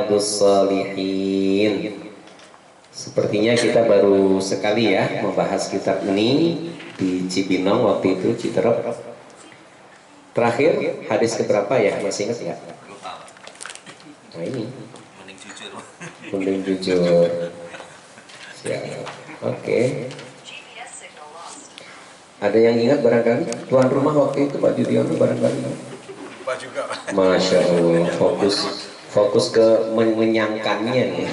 Riyadhus Shalihin. Sepertinya kita baru sekali ya membahas kitab ini di Cibinong waktu itu, Citerep. Terakhir hadis keberapa ya? Masih ingat ya? Nah ini. Mending jujur. Siap. Oke. Ada yang ingat barangkali? Tuan rumah waktu itu Pak Judiono barangkali? Lupa juga. Masya Allah, fokus ke mengenyangkannya nih.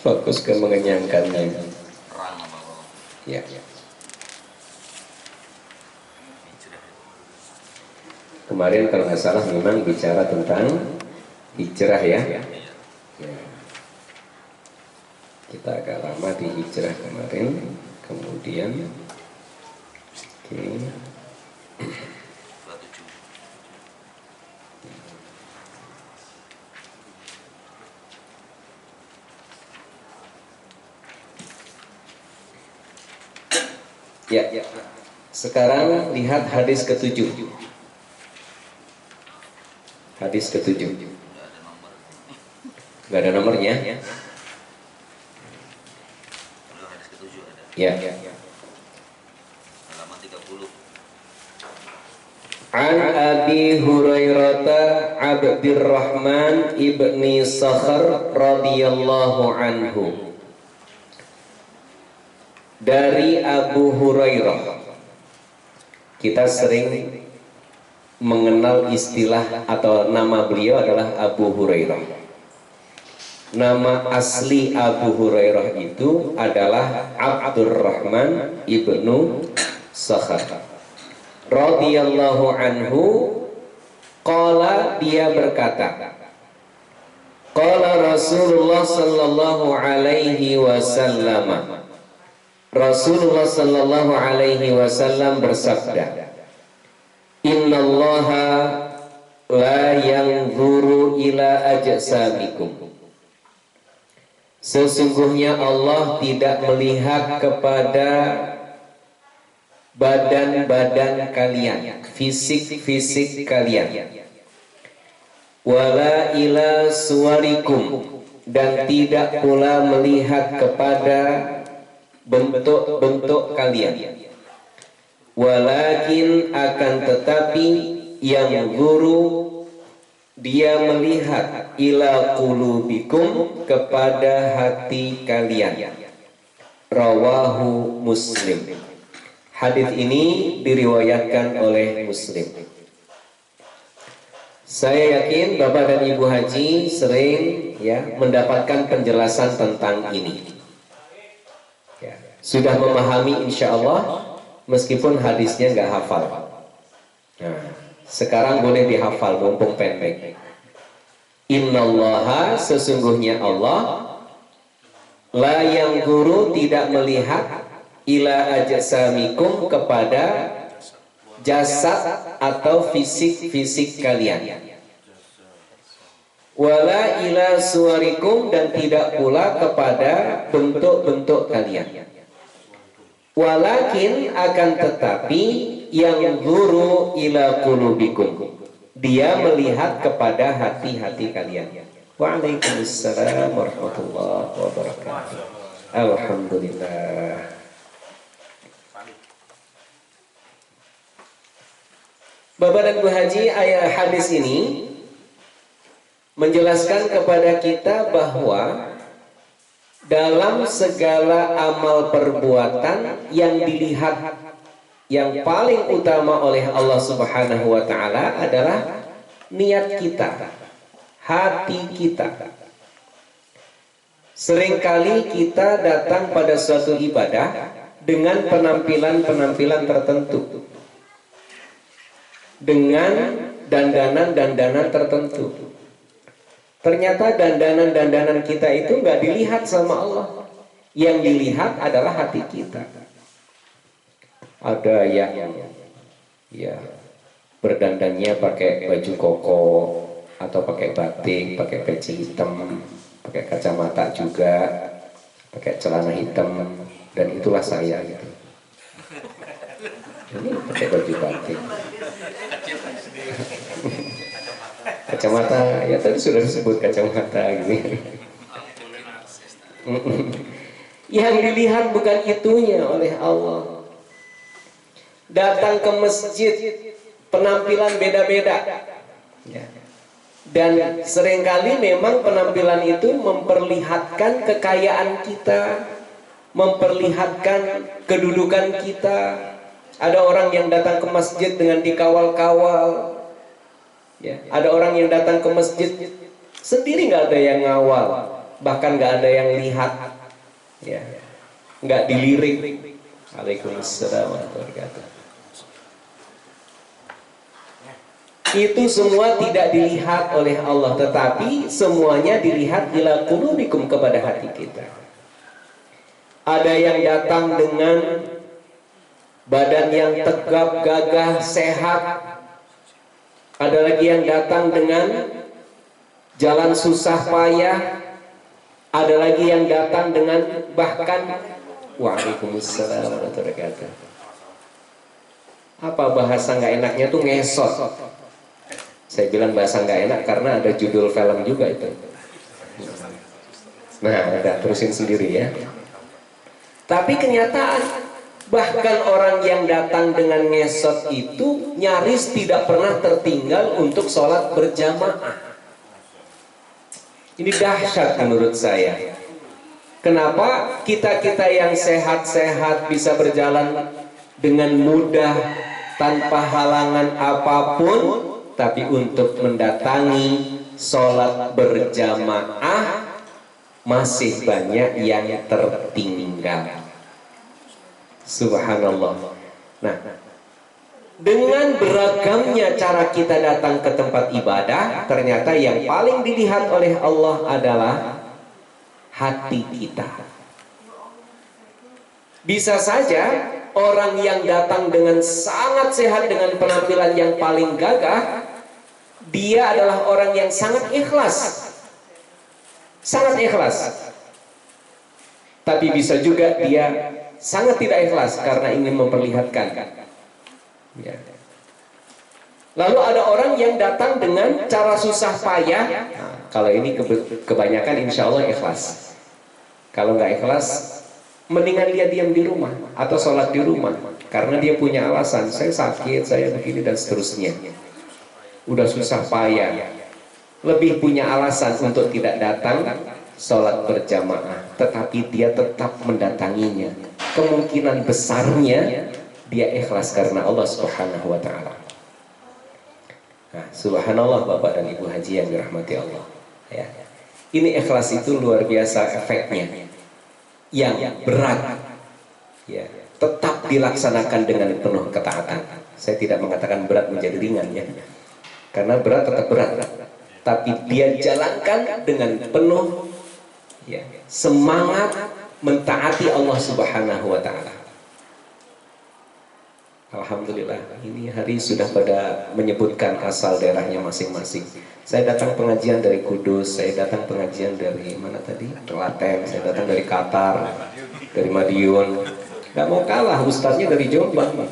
Fokus ke mengenyangkannya. Ya. Kemarin kalau nggak salah memang bicara tentang hijrah ya. Kita agak lama di hijrah kemarin, kemudian ya. Sekarang lihat hadis ke-7. Hadis ke-7. Nggak ada nomornya. Ya. Halaman 30. An Abi Hurairah Abdurrahman ibni Sakhar radhiyallahu anhu. Dari Abu Hurairah. Kita sering mengenal istilah atau nama beliau adalah Abu Hurairah. Nama asli Abu Hurairah itu adalah Abdurrahman ibnu Sakhar radhiyallahu anhu. Qala, dia berkata, qala Rasulullah sallallahu alaihi wasallam, Rasulullah sallallahu alaihi wasallam bersabda, innallaha la yanzuru ila ajsamikum. Sesungguhnya Allah tidak melihat kepada badan-badan kalian, fisik-fisik kalian. Wala ila suwarikum, dan tidak pula melihat kepada bentuk-bentuk kalian. Walakin, akan tetapi, yang guru, dia melihat ila qulubikum, kepada hati kalian. Rawahu Muslim. Hadis ini diriwayatkan oleh Muslim. Saya yakin Bapak dan Ibu Haji sering ya mendapatkan penjelasan tentang ini. Ya, sudah memahami insya Allah meskipun hadisnya nggak hafal. Nah, sekarang boleh dihafal mumpung pendek. Innallaha, sesungguhnya Allah, la yang guru, tidak melihat, ila ajsamikum, kepada jasad atau fisik-fisik kalian. Wala ila suwarikum, dan tidak pula kepada bentuk-bentuk kalian. Walakin, akan tetapi, yang guru ila qulubikum, dia melihat kepada hati-hati kalian. Waalaikumsalam warahmatullahi wabarakatuh. Alhamdulillah. Bapak dan Ibu Haji, ayat hadis ini menjelaskan kepada kita bahwa dalam segala amal perbuatan yang dilihat yang paling utama oleh Allah Subhanahu wa Ta'ala adalah niat kita, hati kita. Seringkali kita datang pada suatu ibadah dengan penampilan-penampilan tertentu, dengan dandanan-dandanan tertentu. Ternyata dandanan-dandanan kita itu nggak dilihat sama Allah. Yang dilihat adalah hati kita. Ada yang ya berdandannya pakai baju koko atau pakai batik, pakai peci hitam, pakai kacamata juga, pakai celana hitam, dan itulah saya gitu. Ini pakai baju batik. Kacamata, ya tadi sudah disebut kacamata gini. Yang dilihat bukan itunya oleh Allah. Datang ke masjid, penampilan beda-beda. Ya. Dan seringkali memang penampilan itu memperlihatkan kekayaan kita, memperlihatkan kedudukan kita. Ada orang yang datang ke masjid dengan dikawal-kawal. Ya, ada orang yang datang ke masjid sendiri, nggak ada yang ngawal, bahkan nggak ada yang lihat, ya, nggak dilirik. Waalaikumsalam warahmatullahi wabarakatuh. Itu semua tidak dilihat oleh Allah, tetapi semuanya dilihat ila qulubikum, kepada hati kita. Ada yang datang dengan badan yang tegap, gagah, sehat. Ada lagi yang datang dengan jalan susah payah. Ada lagi yang datang dengan bahkan waalaikumsalam warahmatullahi wabarakatuh. Apa bahasa nggak enaknya tuh ngesot. Saya bilang bahasa nggak enak karena ada judul film juga itu. Nah, udah terusin sendiri ya. Tapi kenyataan, bahkan orang yang datang dengan ngesot itu nyaris tidak pernah tertinggal untuk sholat berjamaah. Ini dahsyat menurut saya. Kenapa kita-kita yang sehat-sehat bisa berjalan dengan mudah tanpa halangan apapun, tapi untuk mendatangi sholat berjamaah masih banyak yang tertinggal. Subhanallah. Nah, dengan beragamnya cara kita datang ke tempat ibadah, ternyata yang paling dilihat oleh Allah adalah hati kita. Bisa saja orang yang datang dengan sangat sehat, dengan penampilan yang paling gagah, dia adalah orang yang sangat ikhlas. Sangat ikhlas. Tapi bisa juga dia sangat tidak ikhlas karena ingin memperlihatkan. Ya. Lalu ada orang yang datang dengan cara susah payah. Nah, kalau ini kebanyakan insya Allah ikhlas. Kalau nggak ikhlas, mendingan dia diam di rumah atau sholat di rumah karena dia punya alasan. Saya sakit, saya begini dan seterusnya. Udah susah payah, lebih punya alasan untuk tidak datang sholat berjamaah, tetapi dia tetap mendatanginya. Kemungkinan besarnya dia ikhlas karena Allah Subhanahu wa ta'ala. Nah, subhanallah Bapak dan Ibu Haji yang dirahmati Allah, ya. Ini ikhlas itu luar biasa efeknya, yang berat, ya, tetap dilaksanakan dengan penuh ketaatan. Saya tidak mengatakan berat menjadi ringan, ya, karena berat tetap berat, tapi dia jalankan dengan penuh, ya, semangat mentaati Allah Subhanahu wa ta'ala. Alhamdulillah, ini hari sudah pada menyebutkan asal daerahnya masing-masing. Saya datang pengajian dari Kudus, saya datang pengajian dari mana tadi? Klaten, saya datang dari Qatar, dari Madiun. Gak mau kalah, ustadznya dari Jombang.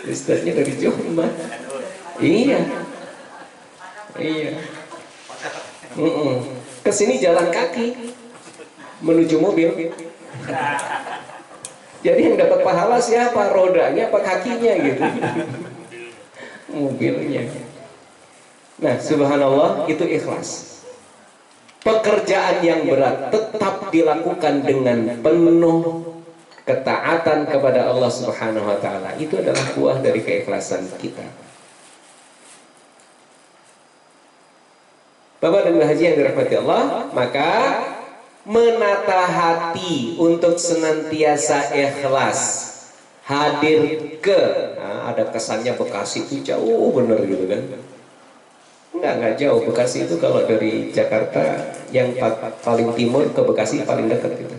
Ustadznya dari Jombang. Iya. Iya. Kesini jalan kaki menuju mobil. Jadi yang dapat pahala siapa? Rodanya apa kakinya gitu? Mobilnya. Nah, subhanallah, itu ikhlas. Pekerjaan yang berat tetap dilakukan dengan penuh ketaatan kepada Allah Subhanahu wa ta'ala. Itu adalah buah dari keikhlasan kita. Bapak dan Ibu Haji yang dirahmati Allah, maka menata hati untuk senantiasa ikhlas, hadir ke, nah, ada kesannya Bekasi itu jauh bener gitu kan? Enggak jauh. Bekasi itu kalau dari Jakarta yang paling timur ke Bekasi paling dekat gitu.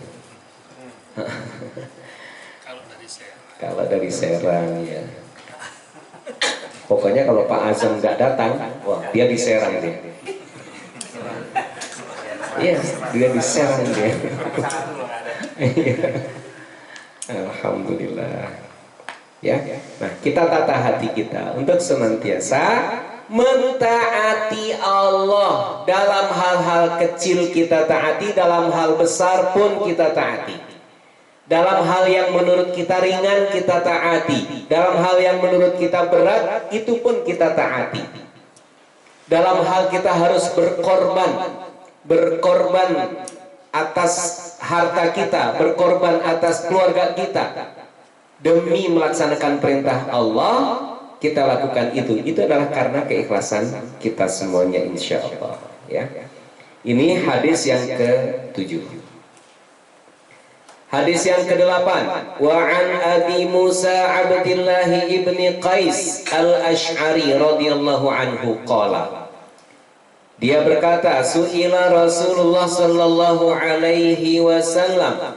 Kalau dari Serang ya. Pokoknya kalau Pak Azam nggak datang, wah dia di Serang dia. Iya, dia di Serang dia. Alhamdulillah. Ya. Nah, kita tata hati kita untuk senantiasa mentaati Allah. Dalam hal-hal kecil kita taati, dalam hal besar pun kita taati. Dalam hal yang menurut kita ringan kita taati, dalam hal yang menurut kita berat itu pun kita taati. Dalam hal kita harus berkorban atas harta kita, berkorban atas keluarga kita demi melaksanakan perintah Allah, kita lakukan itu. Itu adalah karena keikhlasan kita semuanya, insya Allah. Ya. Ini hadis yang ke-7. Hadis yang ke-8. Wa an Abi Musa Abdullah ibni Qais al-Ash'ari radhiyallahu anhu qala. Dia berkata, su'ila Rasulullah sallallahu alaihi wasallam.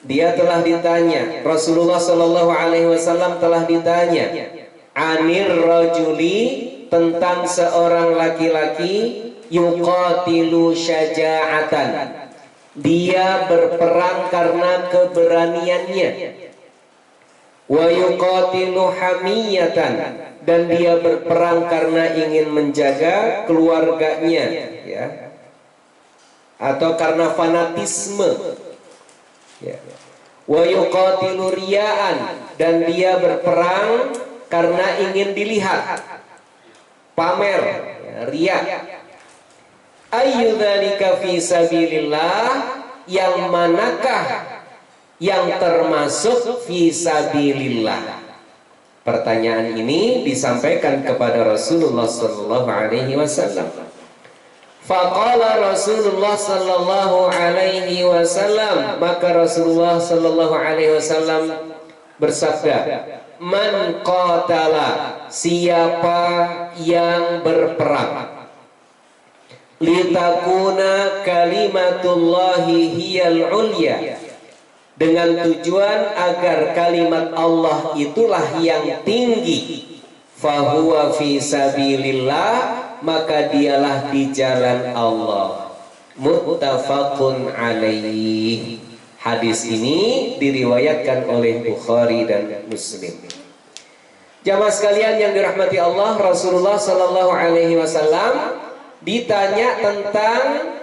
Dia telah ditanya, Rasulullah sallallahu alaihi wasallam telah ditanya, anir rajuli, tentang seorang laki-laki yuqatilu syaja'atan, dia berperang karena keberaniannya, wa yuqatilu hamiyatan, dan dia berperang karena ingin menjaga keluarganya, ya, atau karena fanatisme, ya. Wa yuqatilu riya'an, dan dia berperang karena ingin dilihat, pamer, ya, riya. Ayyudzalika fi sabilillah, yang manakah yang termasuk fi sabilillah? Pertanyaan ini disampaikan kepada Rasulullah sallallahu alaihi wasallam. Faqala Rasulullah sallallahu alaihi wasallam, maka Rasulullah sallallahu alaihi wasallam bersabda, man qatala, siapa yang berperang, litakuna kalimatullahi hiyal ulya, dengan tujuan agar kalimat Allah itulah yang tinggi, fahuwa fi sabilillah, maka dialah di jalan Allah. Muttafaqun alaih. Hadis ini diriwayatkan oleh Bukhari dan Muslim. Jamaah sekalian yang dirahmati Allah, Rasulullah sallallahu alaihi wasallam ditanya tentang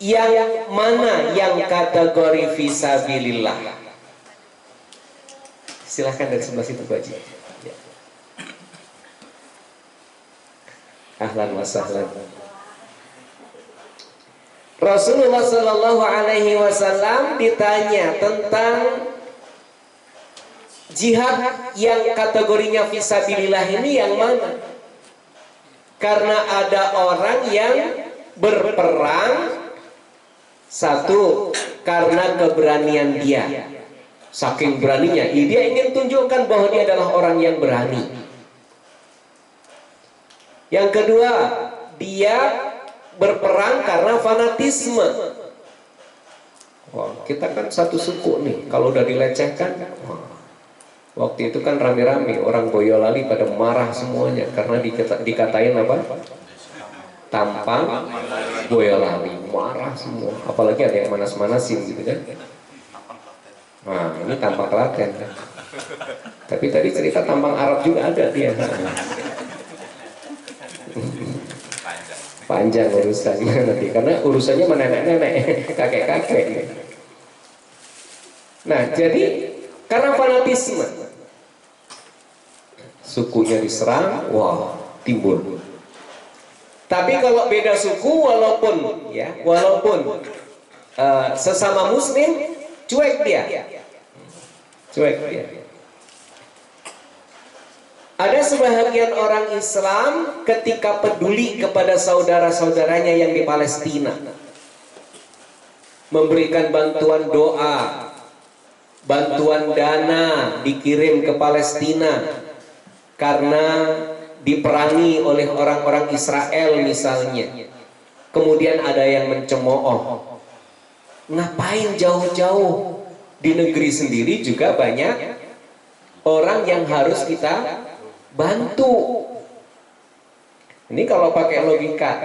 yang mana yang kategori fisabilillah. Silahkan dari sebelah situ Bu Haji. Ya. Ahlan wa sahlan. Rasulullah sallallahu alaihi wasallam ditanya tentang jihad yang kategorinya fisabilillah ini yang mana? Karena ada orang yang berperang, satu, karena keberanian dia, saking beraninya, dia ingin tunjukkan bahwa dia adalah orang yang berani. Yang kedua, dia berperang karena fanatisme. Wah, kita kan satu suku nih, kalau udah dilecehkan, waktu itu kan rame-rame orang Boyolali pada marah semuanya karena dikatain apa? Tampang Boyolali, marah semua. Apalagi ada yang manas-manasin gitu kan. Nah, ini tampang Klaten. Tapi tadi cerita tampang Arab juga ada dia. Panjang urusannya nanti, karena urusannya nenek-nenek, kakek-kakek. Nah, jadi karena fanatisme, sukunya diserang, wah, timbul. Tapi kalau beda suku, walaupun sesama Muslim, cuek dia. Ada sebahagian orang Islam ketika peduli kepada saudara-saudaranya yang di Palestina, memberikan bantuan doa, bantuan dana dikirim ke Palestina karena diperangi oleh orang-orang Israel misalnya. Kemudian ada yang mencemooh, ngapain jauh-jauh, di negeri sendiri juga banyak orang yang harus kita bantu. Ini kalau pakai logika,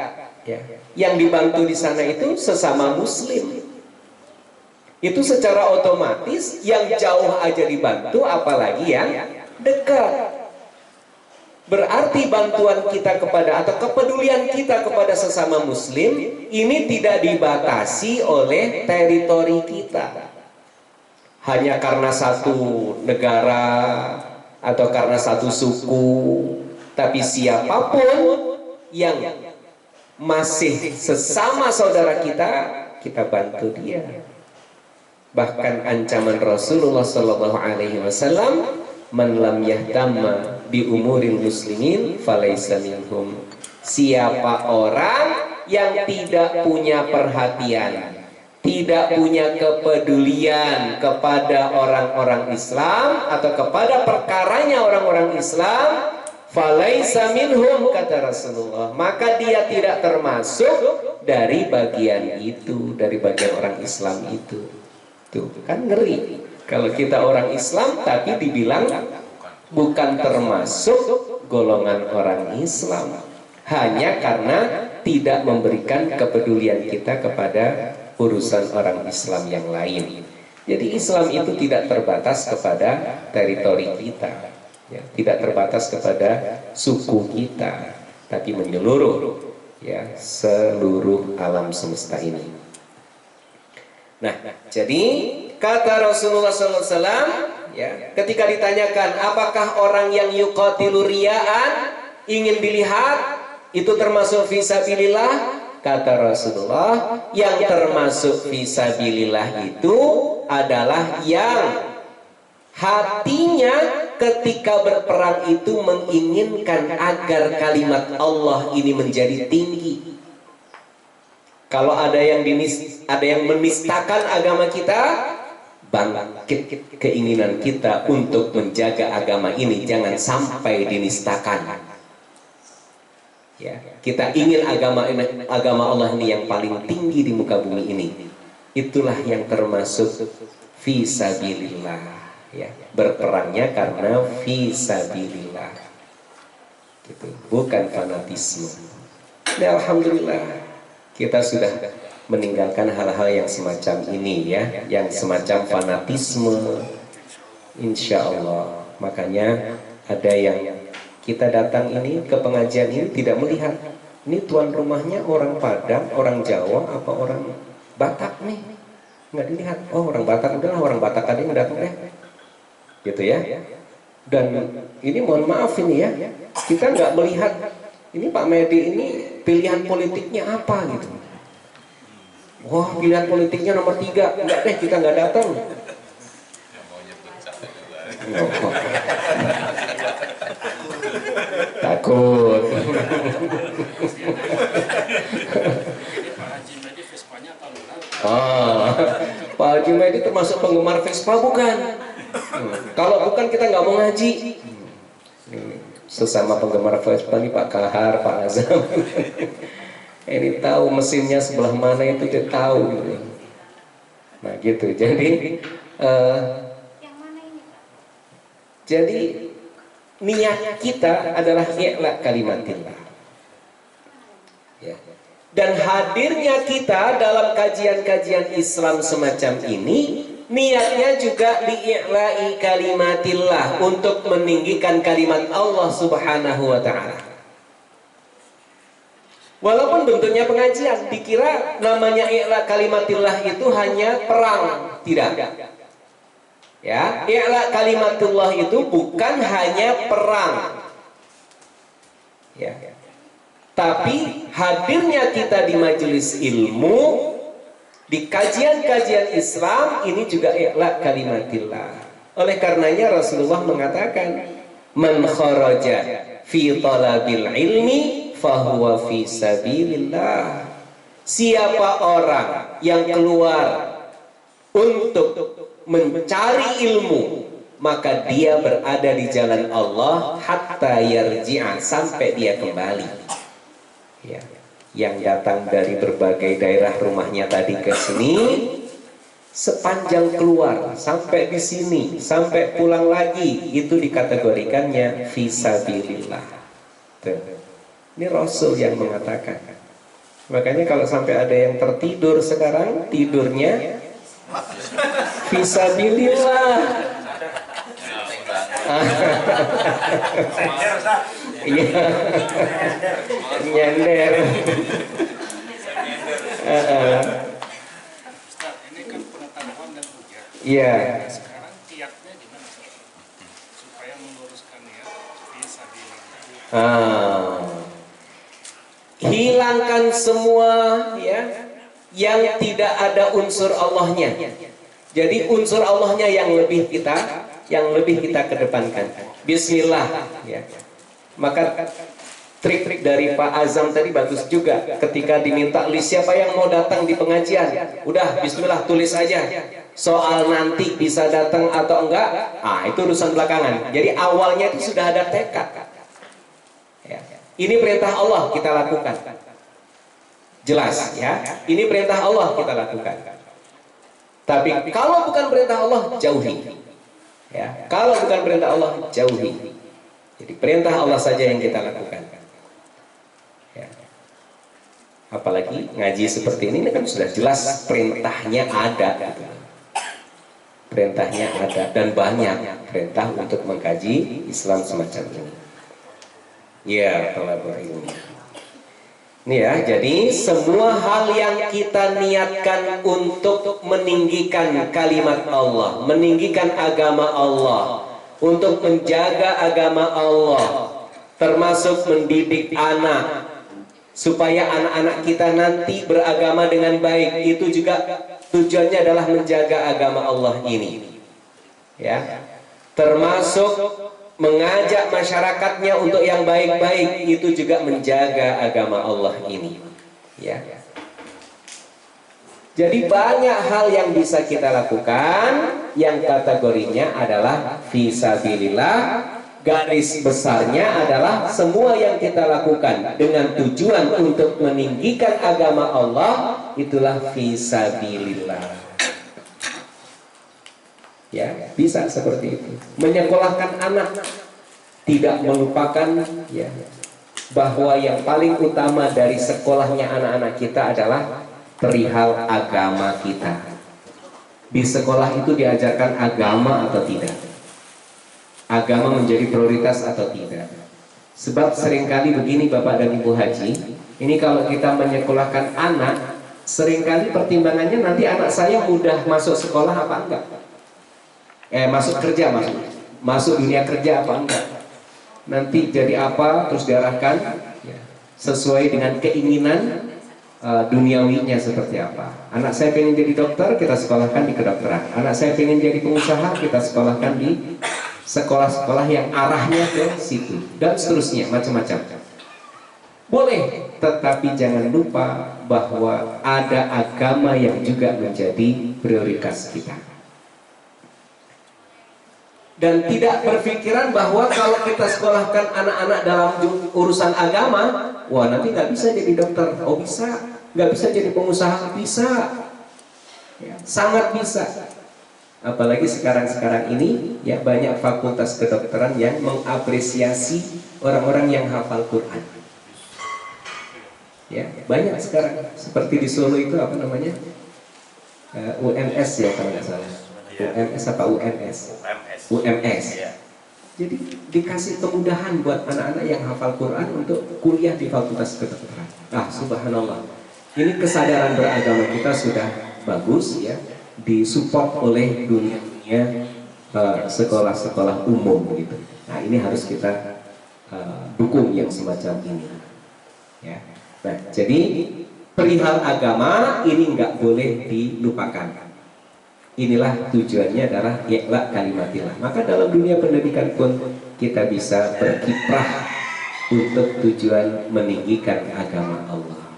ya, yang dibantu di sana itu sesama Muslim. Itu secara otomatis yang jauh aja dibantu, apalagi yang dekat. Berarti bantuan kita kepada atau kepedulian kita kepada sesama muslim ini tidak dibatasi oleh teritori kita. Hanya karena satu negara atau karena satu suku, tapi siapapun yang masih sesama saudara kita, kita bantu dia. Bahkan ancaman Rasulullah Sallallahu Alaihi Wasallam, man lam yahtamma bi umuril muslimin falaysa minhum. Siapa orang yang tidak punya perhatian, tidak punya kepedulian kepada orang-orang Islam atau kepada perkaranya orang-orang Islam, falaysa minhum, kata Rasulullah, maka dia tidak termasuk dari bagian itu, dari bagian orang Islam itu. Tuh kan ngeri kalau kita orang Islam tapi dibilang bukan termasuk golongan orang Islam, hanya karena tidak memberikan kepedulian kita kepada urusan orang Islam yang lain. Jadi Islam itu tidak terbatas kepada teritori kita, ya, tidak terbatas kepada suku kita, tapi menyeluruh, ya, seluruh alam semesta ini. Nah, jadi kata Rasulullah SAW, ya, ketika ditanyakan apakah orang yang yuqatilu riya'an, ingin dilihat, itu termasuk fisabilillah, kata Rasulullah, yang termasuk fisabilillah itu adalah yang hatinya ketika berperang itu menginginkan agar kalimat Allah ini menjadi tinggi. Kalau ada yang menistakan agama kita, bangkit keinginan kita untuk menjaga agama ini jangan sampai dinistakan. Ya, kita ingin agama Allah ini yang paling tinggi di muka bumi ini. Itulah yang termasuk fisabilillah, ya, berperangnya karena fisabilillah. Gitu, bukan fanatisme. Dan alhamdulillah kita sudah meninggalkan hal-hal yang semacam ini, ya, yang semacam fanatisme, insya Allah. Makanya ada yang kita datang ini ke pengajian ini tidak melihat ini tuan rumahnya orang Padang, orang Jawa, apa orang Batak nih, nggak dilihat. Oh, orang Batak, udahlah orang Batak aja yang datang deh, gitu ya. Dan ini mohon maaf ini ya, kita nggak melihat ini Pak Medi ini pilihan politiknya apa gitu. Wah, pilihan politiknya nomor 3, enggak deh, kita nggak datang. Takut. Pak Haji Medi termasuk penggemar Vespa bukan? Kalau bukan kita nggak mau ngaji. Sesama penggemar Vespa nih Pak Kahar, Pak Azam. Ini tahu mesinnya sebelah mana itu dia tahu. Nah gitu. Jadi niat kita adalah i'la kalimatillah. Ya. Dan hadirnya kita dalam kajian-kajian Islam semacam ini, niatnya juga li'i'la'i kalimatillah, untuk meninggikan kalimat Allah Subhanahu wa ta'ala. Walaupun bentuknya pengajian, dikira namanya i'la kalimatillah itu hanya perang, tidak. Ya, i'la kalimatullah itu bukan hanya perang. Ya. Tapi hadirnya kita di majelis ilmu, di kajian-kajian Islam ini juga i'la kalimatillah. Oleh karenanya Rasulullah mengatakan, man kharaja fi talabil ilmi fahuwa fi sabilillah. Siapa orang yang keluar untuk mencari ilmu, maka dia berada di jalan Allah hatta yarji'a, sampai dia kembali. Ya, yang datang dari berbagai daerah rumahnya tadi ke sini, sepanjang keluar sampai di sini, sampai pulang lagi, itu dikategorikannya fisabilillah. Tuh. Ini Rasul yang mengatakan. Makanya kalau sampai ada yang tertidur sekarang, tidurnya Fisabilillah. Iya. Nyender. Ini kan pengetahuan dan hujah. Iya. Sekarang kiatnya gimana supaya meluruskan niat fisabilillah? Hilangkan semua ya yang tidak ada unsur Allahnya. Jadi unsur Allahnya yang lebih kita kedepankan. Bismillah ya. Maka trik-trik dari Pak Azam tadi bagus juga. Ketika diminta list siapa yang mau datang di pengajian, udah bismillah tulis aja. Soal nanti bisa datang atau enggak, itu urusan belakangan. Jadi awalnya itu sudah ada tekad. Ya. Ini perintah Allah kita lakukan. Jelas ya. Ini perintah Allah kita lakukan. Tapi kalau bukan perintah Allah, jauhi. Ya, kalau bukan perintah Allah, jauhi. Jadi perintah Allah saja yang kita lakukan. Ya. Apalagi ngaji seperti ini kan sudah jelas perintahnya ada. Perintahnya ada dan banyak perintah untuk mengkaji Islam semacam ini. Ya, thalabul ilmi. Ini ya, jadi semua hal yang kita niatkan untuk meninggikan kalimat Allah, meninggikan agama Allah, untuk menjaga agama Allah, termasuk mendidik anak, supaya anak-anak kita nanti beragama dengan baik, itu juga tujuannya adalah menjaga agama Allah ini. Ya, termasuk mengajak masyarakatnya untuk yang baik-baik, itu juga menjaga agama Allah ini. Ya. Jadi banyak hal yang bisa kita lakukan yang kategorinya adalah fisabilillah. Garis besarnya adalah semua yang kita lakukan dengan tujuan untuk meninggikan agama Allah, itulah fisabilillah. Ya, bisa seperti itu. Menyekolahkan anak, tidak melupakan ya bahwa yang paling utama dari sekolahnya anak-anak kita adalah perihal agama kita. Di sekolah itu diajarkan agama atau tidak? Agama menjadi prioritas atau tidak? Sebab seringkali begini Bapak dan Ibu Haji, ini kalau kita menyekolahkan anak, seringkali pertimbangannya nanti anak saya mudah masuk sekolah apa enggak? Masuk kerja, masuk dunia kerja apa enggak? Nanti jadi apa, terus diarahkan ya, sesuai dengan keinginan duniawinya seperti apa. Anak saya pengen jadi dokter, kita sekolahkan di kedokteran. Anak saya pengen jadi pengusaha, kita sekolahkan di sekolah-sekolah yang arahnya ke situ, dan seterusnya, macam-macam. Boleh, tetapi jangan lupa bahwa ada agama yang juga menjadi prioritas kita. Dan tidak berpikiran bahwa kalau kita sekolahkan anak-anak dalam urusan agama, wah nanti nggak bisa jadi dokter. Oh bisa, nggak bisa jadi pengusaha, bisa ya, sangat bisa. Apalagi sekarang ini ya banyak fakultas kedokteran yang mengapresiasi orang-orang yang hafal Quran. Ya banyak sekarang. Seperti di Solo itu apa namanya, UNS ya kalau nggak salah. UMS apa UMS? UMS. Jadi dikasih kemudahan buat anak-anak yang hafal Quran untuk kuliah di fakultas kedokteran. Subhanallah. Ini kesadaran beragama kita sudah bagus ya, disupport oleh dunia sekolah-sekolah umum gitu. Nah ini harus kita dukung yang semacam ini. Ya. Nah jadi perihal agama ini nggak boleh dilupakan. Inilah tujuannya adalah ikhla kalimatillah. Maka dalam dunia pendidikan pun kita bisa berkiprah untuk tujuan meninggikan agama Allah.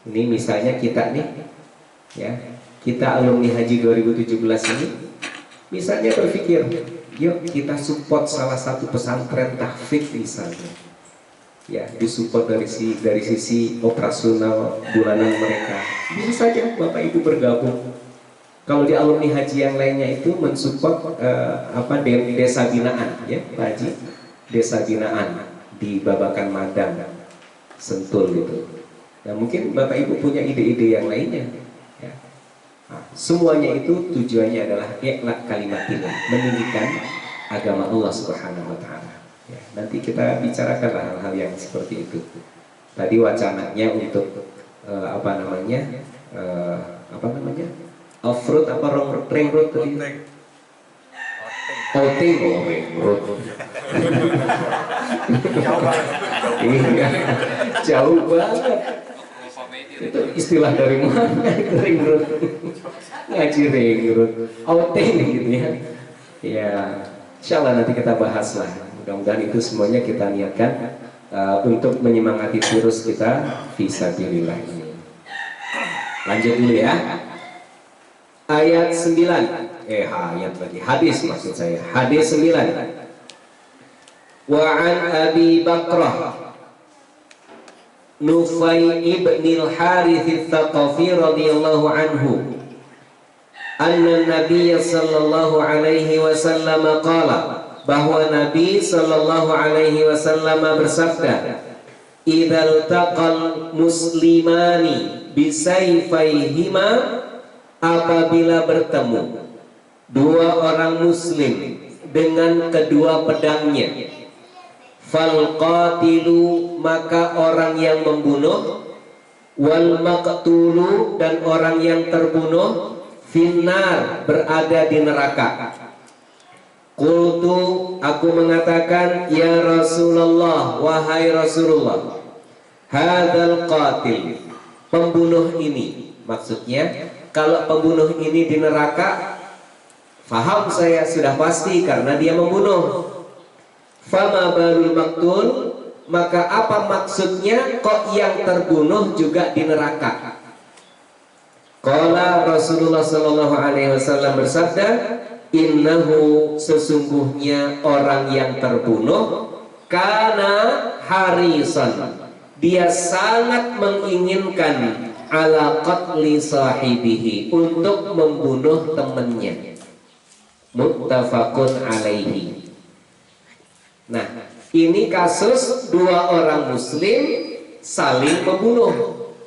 Ini misalnya kita nih, ya, kita alumni Haji 2017 ini, misalnya berpikir, yuk kita support salah satu pesantren tahfidz misalnya, ya, disupport dari sisi operasional bulanan mereka. Bisa saja Bapak Ibu bergabung. Kalau di alumni haji yang lainnya itu mensupport desa binaan, ya Pak Haji, desa binaan di Babakan Madang, Sentul gitu. Nah mungkin Bapak Ibu punya ide-ide yang lainnya, ya. Nah, semuanya itu tujuannya adalah i'la kalimatillah, meninggikan agama Allah Subhanahu wa taala. Ya, nanti kita bicarakan hal-hal yang seperti itu. Tadi wacananya untuk apa namanya? Off-road apa ring road tadi? Outing, ring road. Iya, jauh banget. Itu istilah dari mana? Ring road. Ngaji ring road. Outing gitu ya. Ya, insya Allah nanti kita bahas lah. Mudah-mudahan itu semuanya kita niatkan untuk menyemangati terus kita fisabilillah ini. Lanjut dulu ya. Ayat 9. Ayat lagi. Hadis maksud saya. Hadis 9. Wa an Abi Bakrah Nufai ibn al-Harith al-Thaqafi radhiyallahu anhu anna Nabiy sallallahu alaihi wasallam qala, bahwa Nabi sallallahu alaihi wasallam bersabda, idzal taqal muslimani bisayfayhima, apabila bertemu dua orang muslim dengan kedua pedangnya, fal qatilu, maka orang yang membunuh, wal maqtulu, dan orang yang terbunuh, finnar, berada di neraka. Qultu, aku mengatakan, ya Rasulullah, wahai Rasulullah, hadzal qatil, pembunuh ini, maksudnya kalau pembunuh ini di neraka, faham saya, sudah pasti karena dia membunuh. Fama balul maktul, maka apa maksudnya kok yang terbunuh juga di neraka? Qala Rasulullah sallallahu alaihi wasallam bersabda, innahu, sesungguhnya orang yang terbunuh, kana harisan, dia sangat menginginkan, ala qatli sahibihi, untuk membunuh temannya. Muttafaqun alaihi. Nah, ini kasus dua orang muslim saling membunuh,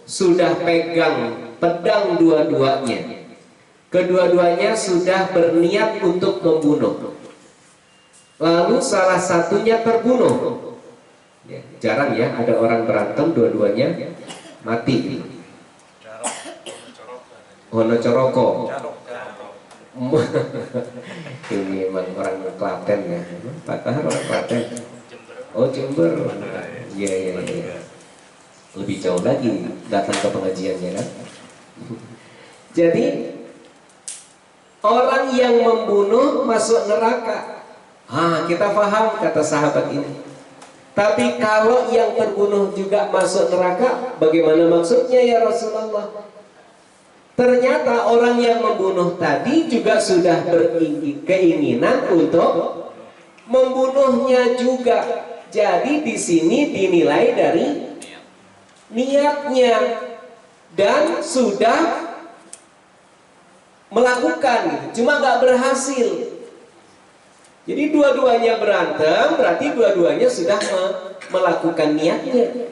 sudah pegang pedang dua-duanya, kedua-duanya sudah berniat untuk membunuh, lalu salah satunya terbunuh. Ya, jarang ya ada orang berantem dua-duanya mati. Hono coroko. Ini memang orang Klaten ya. Pak Tahar orang Klaten. Oh, Jember. Iya. Lebih jauh lagi datang ke pengajiannya kan. Jadi orang yang membunuh masuk neraka. Kita paham kata sahabat ini. Tapi kalau yang terbunuh juga masuk neraka, bagaimana maksudnya ya Rasulullah? Ternyata orang yang membunuh tadi juga sudah berkeinginan untuk membunuhnya juga. Jadi di sini dinilai dari niatnya dan sudah melakukan, cuma nggak berhasil. Jadi dua-duanya berantem, berarti dua-duanya sudah melakukan niatnya.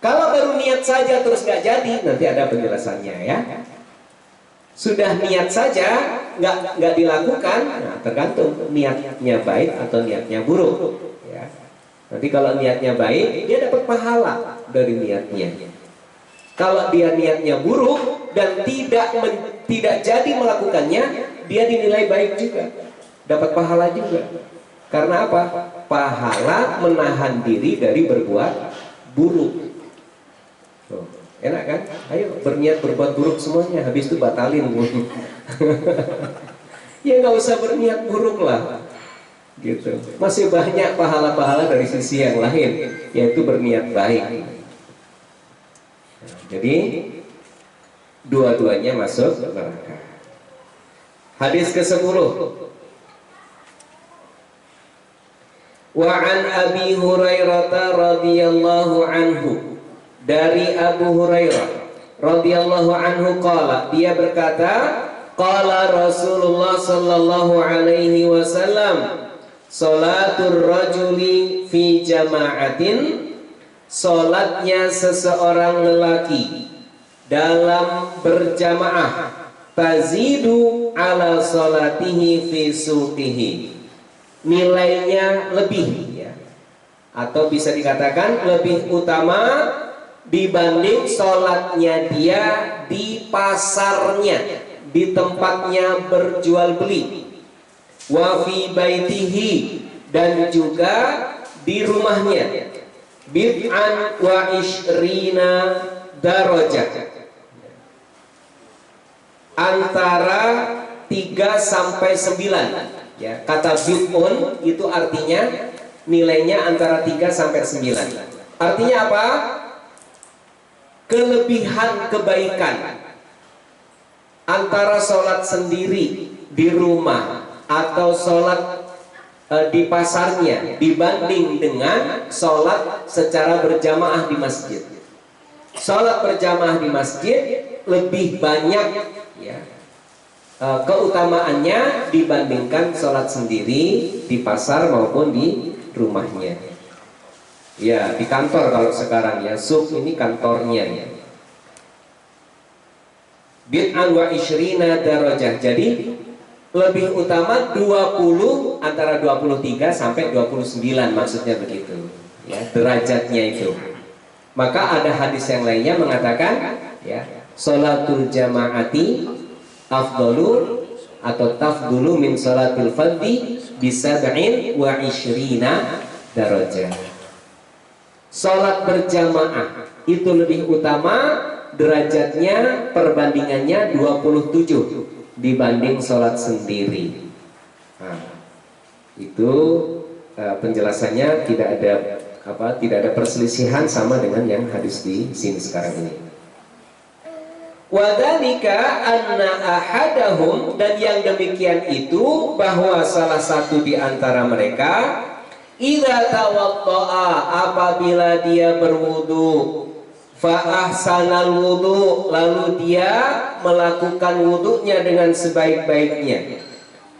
Kalau baru niat saja terus nggak jadi, nanti ada penjelasannya ya. Sudah niat saja nggak dilakukan, nah tergantung niatnya baik atau niatnya buruk. Ya. Nanti kalau niatnya baik, dia dapat pahala dari niatnya. Kalau dia niatnya buruk dan tidak jadi melakukannya, dia dinilai baik juga, dapat pahala juga. Karena apa? Pahala menahan diri dari berbuat buruk. Enak kan? Ayo berniat berbuat buruk semuanya, habis itu batalin. Ya nggak usah berniat buruk lah, gitu. Masih banyak pahala-pahala dari sisi yang lain, yaitu berniat baik. Jadi dua-duanya masuk neraka. Hadis ke-10. Wa an Abi Hurairah radhiyallahu anhu, dari Abu Hurairah radhiyallahu anhu qala, dia berkata, qala Rasulullah sallallahu alaihi wasallam, salatul rajuli fi jama'atin, salatnya seseorang lelaki dalam berjamaah, tazidu ala salatihi fi suqihi, nilainya lebih, ya, atau bisa dikatakan lebih utama dibanding sholatnya dia di pasarnya, di tempatnya berjual beli, wa fi baitihi, dan juga di rumahnya, bid'an wa ishrina darajah, antara 3 sampai 9, ya. Kata bid'un itu artinya nilainya antara 3 sampai 9. Artinya apa? Kelebihan kebaikan antara sholat sendiri di rumah atau sholat di pasarnya dibanding dengan sholat secara berjamaah di masjid. Sholat berjamaah di masjid lebih banyak, ya, keutamaannya dibandingkan sholat sendiri di pasar maupun di rumahnya. Ya, di kantor kalau sekarang, ya, suk ini kantornya, ya. Bid'an wa ishrina darajah. Jadi lebih utama 20, antara 23 sampai 29, maksudnya begitu, ya, derajatnya itu. Maka ada hadis yang lainnya mengatakan, ya, sholatul jamaati afdalu atau tafdulu min sholatil fardhi bisab'in wa ishrina darajah. Sholat berjamaah itu lebih utama, derajatnya perbandingannya 27 dibanding sholat sendiri. Nah, itu penjelasannya tidak ada perselisihan sama dengan yang hadis di sini sekarang ini. Wadhalika anna ahadahum, dan yang demikian itu bahwa salah satu di antara mereka idza tawaddaa, apabila dia berwudu, fa ahsanal wudu, lalu dia melakukan wudunya dengan sebaik-baiknya,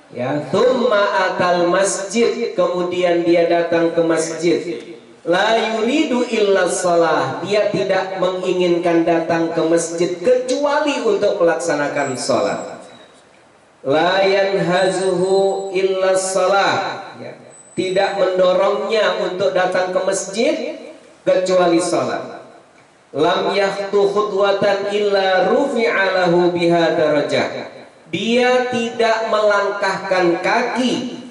ya, thumma atal masjid, kemudian dia datang ke masjid, la yuridu illa shalah, dia tidak menginginkan datang ke masjid kecuali untuk melaksanakan sholat, la yanhazuhu illa shalah, ya, tidak mendorongnya untuk datang ke masjid kecuali sholat, lam yakhtu khutwatan illa rufi'a lahu biha darajah, dia tidak melangkahkan kaki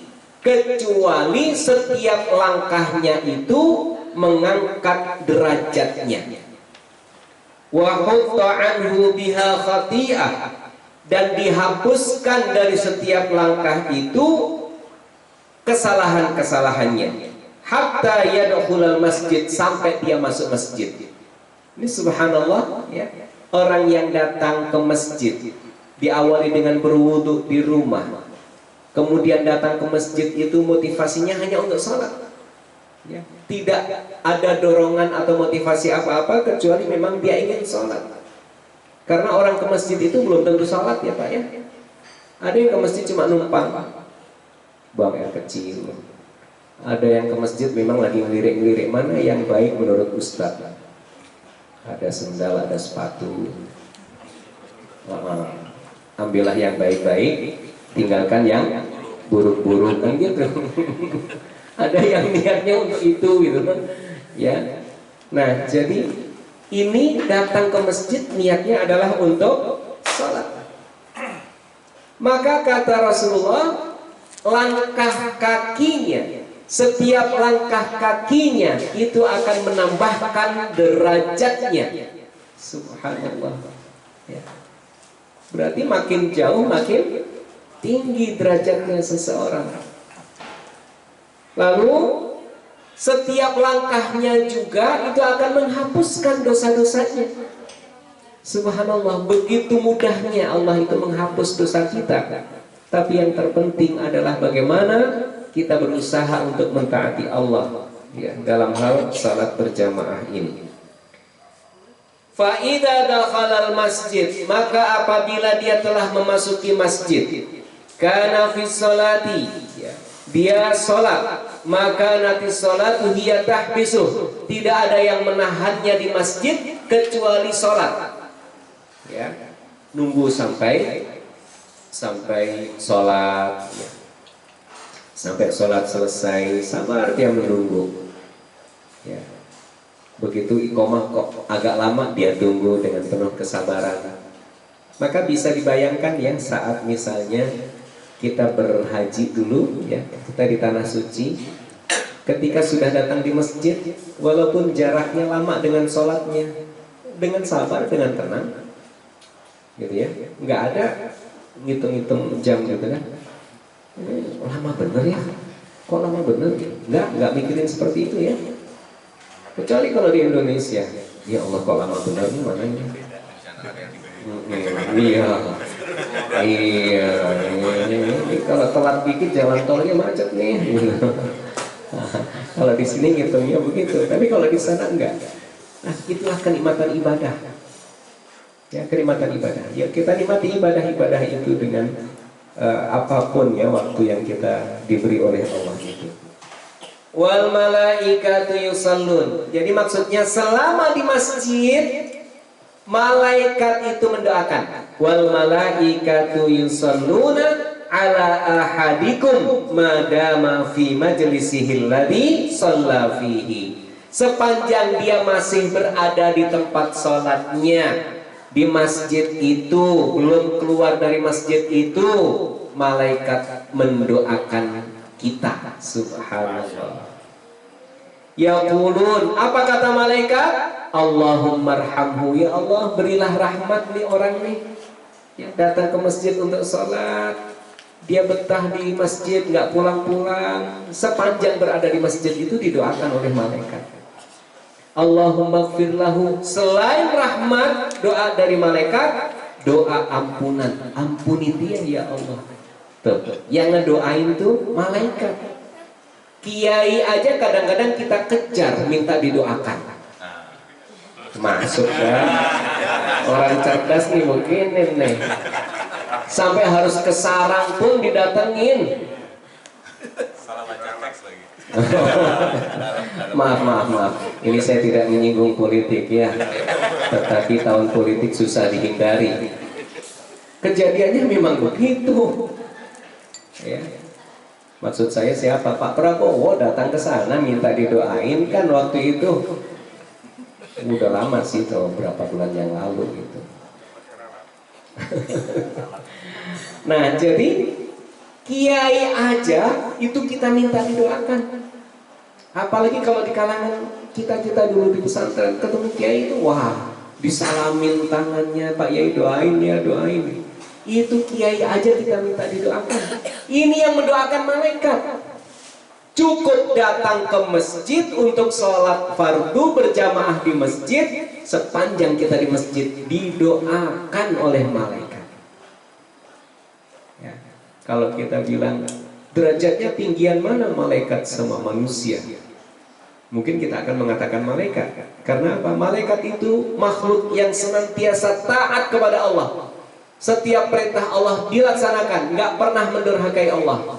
kecuali setiap langkahnya itu mengangkat derajatnya, wa hutta anhu biha khati'ah, dan dihapuskan dari setiap langkah itu kesalahan-kesalahannya, hatta yadkhulal masjid, sampai dia masuk masjid. Ini subhanallah, ya, orang yang datang ke masjid diawali dengan berwudu di rumah, kemudian datang ke masjid itu motivasinya hanya untuk sholat, ya. Tidak ada dorongan atau motivasi apa-apa kecuali memang dia ingin sholat. Karena orang ke masjid itu belum tentu sholat, ya Pak, ya. Ada yang ke masjid cuma numpang, buang air kecil. Ada yang ke masjid memang lagi ngelirik-ngelirik mana yang baik menurut Ustaz. Ada sendal, ada sepatu. Ambillah yang baik-baik, tinggalkan yang buruk-buruk, kan gitu. Ada yang niatnya untuk itu, gitu, ya. Nah, jadi ini datang ke masjid niatnya adalah untuk sholat. Maka kata Rasulullah, langkah kakinya, setiap langkah kakinya itu akan menambahkan derajatnya. Subhanallah, ya. Berarti makin jauh makin tinggi derajatnya seseorang. Lalu setiap langkahnya juga itu akan menghapuskan dosa-dosanya. Subhanallah, begitu mudahnya Allah itu menghapus dosa kita. Tapi yang terpenting adalah bagaimana kita berusaha untuk mentaati Allah, ya, dalam hal salat berjamaah ini. Fa idza dakhalal masjid, maka apabila dia telah memasuki masjid, kana fi sholati, ya, dia sholat, maka nanti sholat hiya tahbisuh, tidak ada yang menahannya di masjid kecuali sholat. ya, nunggu sampai sholat, ya. Sampai sholat selesai, sabar dia menunggu, ya. Begitu iqomah kok agak lama, dia tunggu dengan penuh kesabaran. Maka bisa dibayangkan ya, saat misalnya kita berhaji dulu, ya, kita di tanah suci, ketika sudah datang di masjid, walaupun jaraknya lama dengan sholatnya, dengan sabar, dengan tenang, gitu ya, nggak ada ngitung-ngitung jam gitu kan. Lama bener ya, kok lama bener? Nggak mikirin seperti itu ya. Kecuali kalau di Indonesia, ya Allah kok lama bener nih mananya. Iya. Kalau telat dikit jalan tolnya macet nih. Kalau di sini ngitungnya begitu, tapi kalau di sana enggak. Nah, itulah kenikmatan ibadah. Ya, kenikmatan ibadah. Ya, kita nikmati ibadah itu dengan apapun ya waktu yang kita diberi oleh Allah itu. Wal malaikatu yusallun. Jadi maksudnya selama di masjid, malaikat itu mendoakan. Wal malaikatu yusalluna ala ahadikum madama fi majlisihi alladhi shalla fihi. Sepanjang dia masih berada di tempat sholatnya, di masjid itu, belum keluar dari masjid itu, malaikat mendoakan kita. Subhanallah. Yaqulun, apa kata malaikat? Allahummarhamhu, ya Allah berilah rahmat nih orang nih yang datang ke masjid untuk sholat, dia betah di masjid nggak pulang-pulang, sepanjang berada di masjid itu didoakan oleh malaikat. Allahumma gfir lahu, selain rahmat, doa dari malaikat, doa ampunan, ampuni dia ya Allah. Tuh, yang ngedoain tuh malaikat. Kiai aja kadang-kadang kita kejar minta didoakan. Masuk kan? Orang cerdas nih mungkin nih. Sampai harus ke sarang pun didatengin. Salah baca teks lagi. Maaf. Ini saya tidak menyinggung politik ya. Tetapi tahun politik susah dihindari. Kejadiannya memang begitu. Ya. Maksud saya siapa? Pak Prabowo datang ke sana minta didoain kan waktu itu. Udah lama sih, tuh berapa bulan yang lalu gitu. Nah, jadi kiai aja itu kita minta didoakan. Apalagi kalau di kalangan kita dulu di pesantren ketemu kiai itu, wah, disalamin tangannya, Pak Yai doain ya, doain. Itu kiai aja kita minta didoakan. Ini yang mendoakan malaikat. Cukup datang ke masjid untuk sholat fardu berjamaah di masjid, sepanjang kita di masjid didoakan oleh malaikat. Ya. Kalau kita bilang derajatnya tinggian mana malaikat sama manusia, mungkin kita akan mengatakan malaikat. Karena apa? Malaikat itu makhluk yang senantiasa taat kepada Allah. Setiap perintah Allah dilaksanakan, nggak pernah mendurhakai Allah.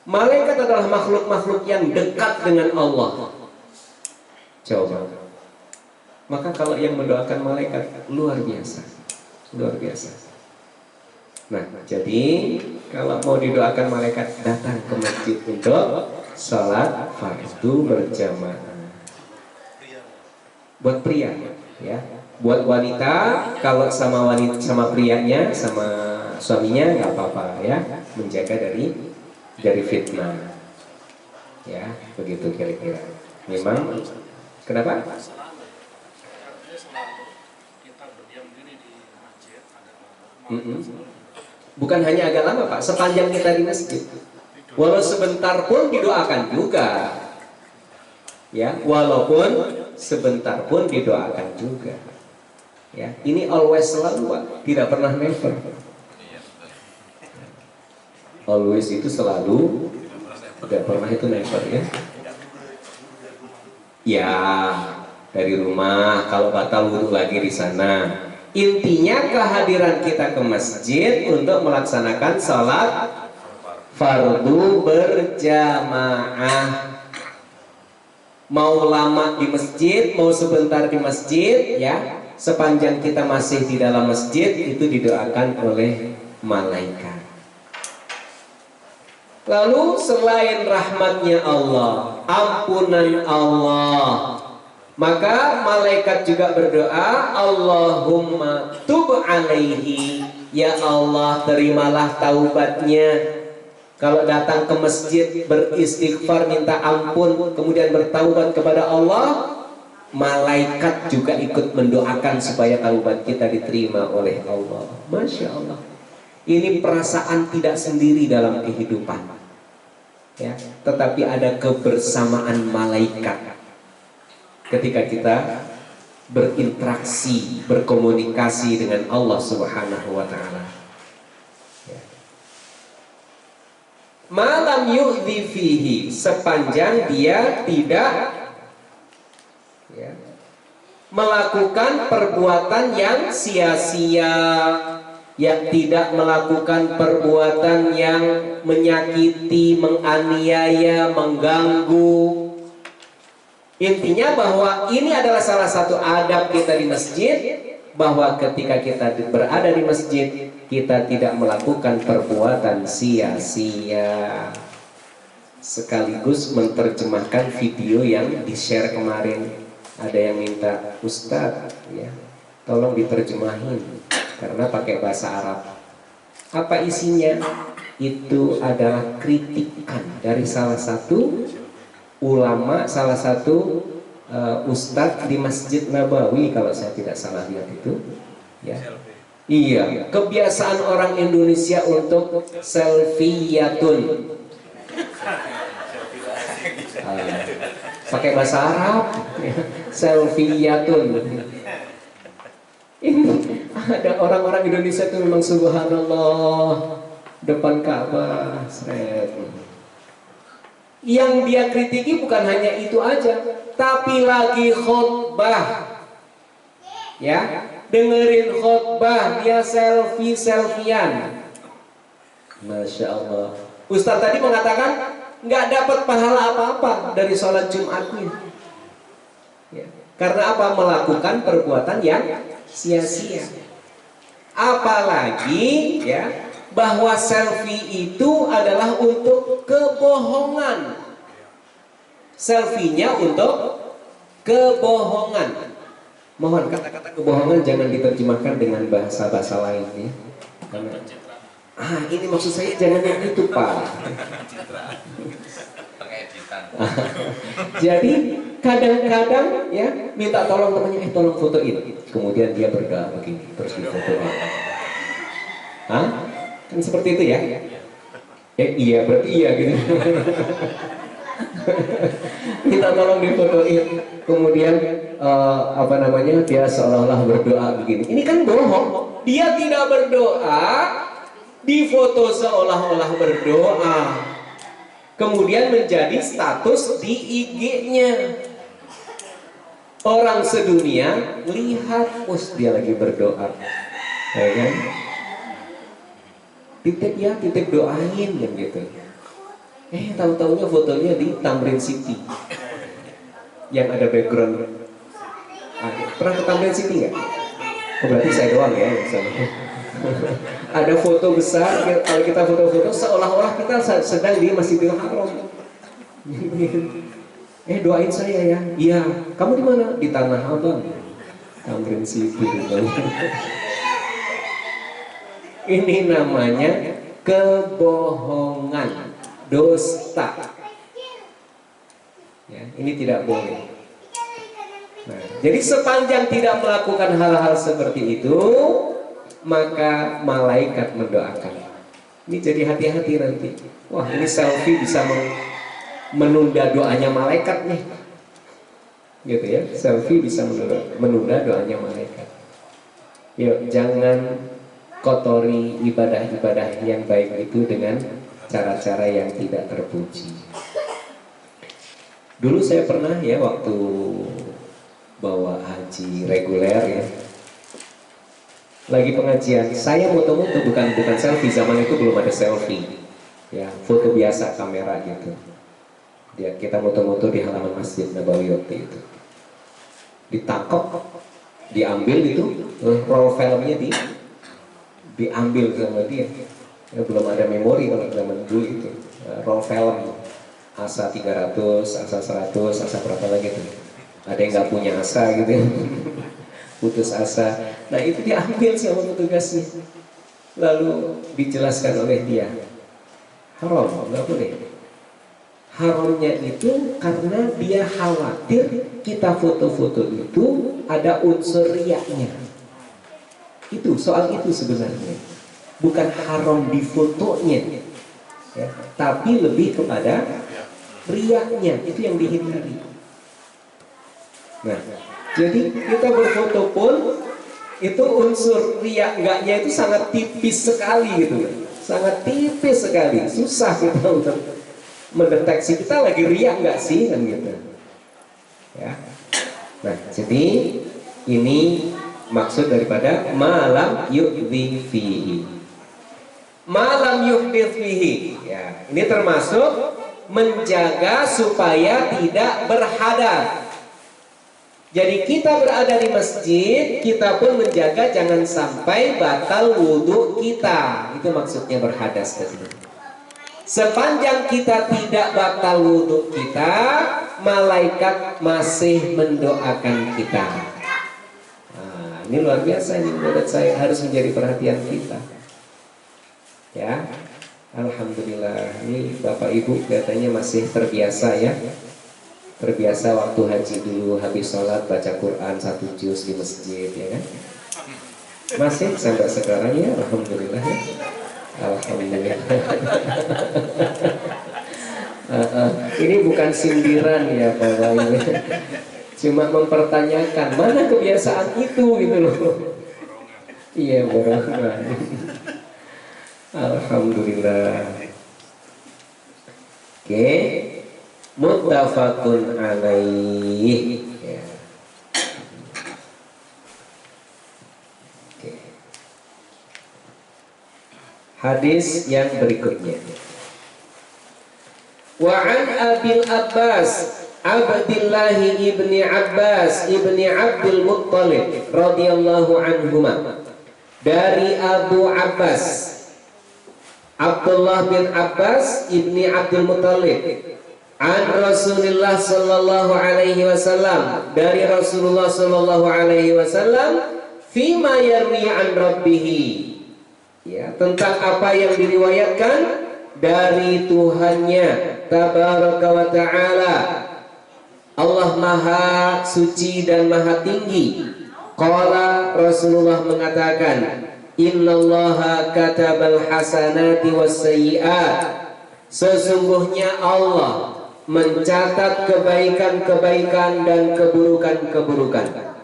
Malaikat adalah makhluk-makhluk yang dekat dengan Allah. Coba. Maka kalau yang mendoakan malaikat luar biasa. Luar biasa. Nah, jadi kalau mau didoakan malaikat, datang ke masjid untuk salat fardu berjamaah. Buat pria ya. Buat wanita, kalau sama prianya, sama suaminya nggak apa-apa ya, menjaga dari fitnah. Ya, begitu kira-kira. Memang kenapa? Kita berdiam diri di masjid Bukan hanya agak lama, Pak, sepanjang kita di masjid. Walau sebentar pun didoakan juga. Ya, walaupun sebentar pun didoakan juga. Ya, ini always, selalu, Pak, tidak pernah never. Always itu selalu, tidak pernah itu never ya. Ya, dari rumah, kalau batal wudhu lagi di sana. Intinya kehadiran kita ke masjid untuk melaksanakan sholat fardu berjamaah. Mau lama di masjid, mau sebentar di masjid, ya, sepanjang kita masih di dalam masjid itu didoakan oleh malaikat. Lalu selain rahmatnya Allah, ampunan Allah, maka malaikat juga berdoa, Allahumma tub alaihi, ya Allah terimalah taubatnya. Kalau datang ke masjid beristighfar minta ampun kemudian bertaubat kepada Allah, malaikat juga ikut mendoakan supaya taubat kita diterima oleh Allah. Masya Allah. Ini perasaan tidak sendiri dalam kehidupan, ya, tetapi ada kebersamaan malaikat ketika kita berinteraksi, berkomunikasi dengan Allah Subhanahu wa Ta'ala. Ya. Malam yu'dhi fihi, sepanjang dia tidak, ya, melakukan perbuatan yang sia-sia, yang tidak melakukan perbuatan yang menyakiti, menganiaya, mengganggu. Intinya bahwa ini adalah salah satu adab kita di masjid, bahwa ketika kita berada di masjid kita tidak melakukan perbuatan sia-sia. Sekaligus menerjemahkan video yang di-share kemarin, ada yang minta, Ustadz, ya, tolong diterjemahin karena pakai bahasa Arab. Apa isinya? Itu adalah kritikan dari salah satu ulama, salah satu ustadz di Masjid Nabawi kalau saya tidak salah lihat itu, ya. Iya, kebiasaan orang Indonesia untuk selfie-yatun. Pakai bahasa Arab, selfie-yatun. Ini ada orang-orang Indonesia itu memang subhanallah, depan Ka'bah, yang dia kritiki bukan hanya itu aja, tapi lagi khutbah, ya, dengerin khutbah dia selfie-selfian. Masya Allah. Ustadz tadi mengatakan nggak dapat pahala apa-apa dari sholat Jumatnya, ya, karena apa? Melakukan perbuatan yang sia-sia. Apalagi, ya, bahwa selfie itu adalah untuk kebohongan. Selfie-nya untuk kebohongan. Mohon kata-kata kebohongan jangan diterjemahkan dengan bahasa-bahasa lain, ya. Karena, ini maksud saya jangan yang itu, Pak. Jadi kadang-kadang, ya, minta tolong temannya, tolong fotoin. Kemudian dia berdoa begini, terus difotoin. Kan seperti itu ya? Iya, berarti iya gitu. Minta tolong difotoin. Kemudian dia seolah-olah berdoa begini. Ini kan bohong. Dia tidak berdoa, difoto seolah-olah berdoa. Kemudian menjadi status di IG-nya. Orang sedunia lihat, dia lagi berdoa, ya kan? Titip doain kan gitu. Tahu-taunya fotonya di Tamrin City yang ada background. Pernah ke Tamrin City nggak? Berarti saya doang ya misalnya. Ada foto besar, kalau kita foto-foto seolah-olah kita sedang di Masjidil Haram. Doain saya ya. Iya, kamu di mana? Di Tanah Abang. Tamrin City. Ini namanya kebohongan, dusta. Ya, ini tidak boleh. Nah, jadi sepanjang tidak melakukan hal-hal seperti itu, maka malaikat mendoakan. Ini jadi hati-hati nanti. Wah, ini selfie bisa menunda doanya malaikat nih. Gitu ya, selfie bisa menunda doanya malaikat. Yuk, jangan kotori ibadah-ibadah yang baik itu dengan cara-cara yang tidak terpuji. Dulu saya pernah ya waktu bawa haji reguler ya, lagi pengajian, saya moto-moto bukan selfie, zaman itu belum ada selfie, ya foto biasa kamera gitu. Kita moto-moto di halaman Masjid Nabawi waktu itu, ditangkap diambil itu roll filmnya diambil sama dia. Ya, belum ada memori kalau zaman dulu itu. Roll film ASA 300, ASA 100, ASA berapa lagi tuh. Ada yang nggak punya ASA gitu ya. Putus asa. Nah itu diambil sama petugasnya. Lalu dijelaskan oleh dia, haram, nggak boleh. Haramnya itu karena dia khawatir kita foto-foto itu ada unsur riyaknya. Itu soal itu sebenarnya. Bukan haram di fotonya, ya, tapi lebih kepada riyaknya, itu yang dihindari. Nah, jadi kita berfoto pun itu unsur riak enggaknya itu sangat tipis sekali gitu, sangat tipis sekali, susah kita untuk mendeteksi kita lagi riak enggak sih kan gitu. Ya. Nah, jadi ini maksud daripada malam yuhdhi fihi. Malam yuhdhi fihi. Ya, ini termasuk menjaga supaya tidak berhadas. Jadi kita berada di masjid, kita pun menjaga jangan sampai batal wudhu kita. Itu maksudnya berhadas tadi. Sepanjang kita tidak batal wudhu kita, malaikat masih mendoakan kita. Nah, ini luar biasa ini menurut saya, harus menjadi perhatian kita. Ya, alhamdulillah. Ini Bapak Ibu kelihatannya masih terbiasa ya. Terbiasa waktu haji dulu habis sholat baca Quran 1 juz di masjid ya kan. Masih sampai sekarang ya, alhamdulillah ya. Alhamdulillah. Ini bukan sindiran ya Bapak Ibu. Cuma mempertanyakan mana kebiasaan itu gitu loh. Iya borongan. Alhamdulillah. Oke. Muttafaqun alaih ya. Oke. Hadis yang berikutnya, wa an Abil Abbas Abdillah ibni Abbas ibni Abdul Muttalib radhiyallahu anhuma, dari Abu Abbas Abdullah bin Abbas ibni Abdul Muttalib, an Rasulullah sallallahu alaihi wasallam, dari Rasulullah sallallahu alaihi wasallam, fima yarwi an rabbihi, ya, tentang apa yang diriwayatkan dari Tuhannya tabaraka wa taala, Allah maha suci dan maha tinggi. Qala, Rasulullah mengatakan, innallaha katabal hasanati was sayyi'at, sesungguhnya Allah mencatat kebaikan-kebaikan dan keburukan-keburukan.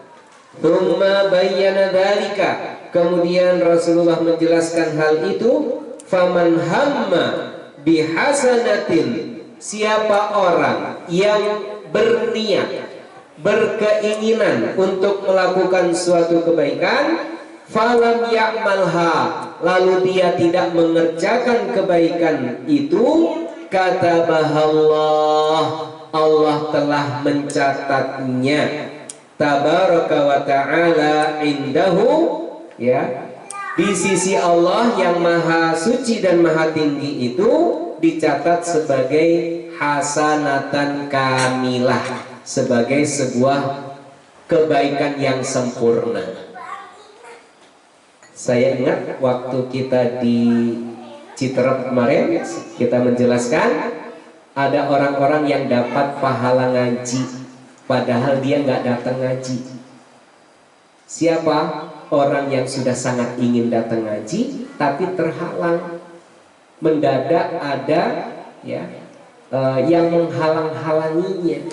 Tsumma bayyana dzalika, kemudian Rasulullah menjelaskan hal itu. Faman hamma bihasanatin, siapa orang yang berniat, berkeinginan untuk melakukan suatu kebaikan, falam ya'malha, lalu dia tidak mengerjakan kebaikan itu, katabahallah, Allah telah mencatatnya, tabaraka wa ta'ala indahu, ya, di sisi Allah yang maha suci dan maha tinggi itu dicatat sebagai hasanatan kamilah, sebagai sebuah kebaikan yang sempurna. Saya ingat waktu kita di Citerep kemarin, kita menjelaskan ada orang-orang yang dapat pahala ngaji padahal dia nggak datang ngaji. Siapa? Orang yang sudah sangat ingin datang ngaji tapi terhalang. Mendadak ada ya yang menghalang-halanginya,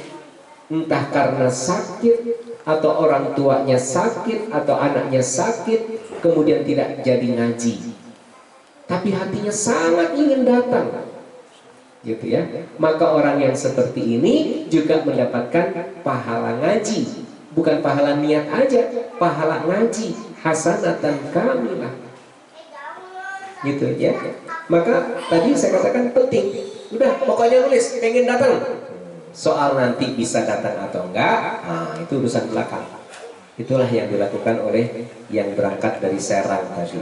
entah karena sakit atau orang tuanya sakit atau anaknya sakit, kemudian tidak jadi ngaji, tapi hatinya sangat ingin datang, gitu ya. Maka orang yang seperti ini juga mendapatkan pahala ngaji, bukan pahala niat aja, pahala ngaji, hasanatan kamilah, gitu ya. Maka tadi saya katakan penting, udah pokoknya nulis pengen datang. Soal nanti bisa datang atau enggak, nah, itu urusan belakang. Itulah yang dilakukan oleh yang berangkat dari Serang tadi.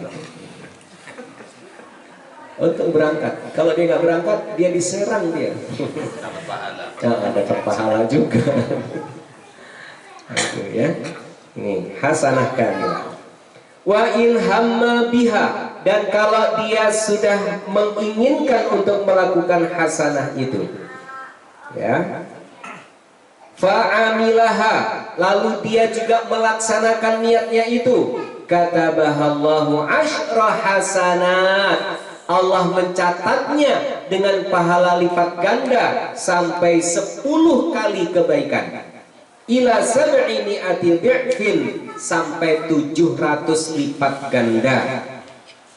Untuk berangkat, kalau dia nggak berangkat, dia di Serang dia. Dapat pahala. Nah, dapat pahala juga. Itu ya. Ini hasanah kamilah. Wa in hamma biha, dan kalau dia sudah menginginkan untuk melakukan hasanah itu, ya, fa'amilaha, lalu dia juga melaksanakan niatnya itu, katabahallahu asyra hasanat, Allah mencatatnya dengan pahala lipat ganda sampai 10 kali kebaikan, ila sab'i mi'ati dhi'fin, sampai 700 lipat ganda,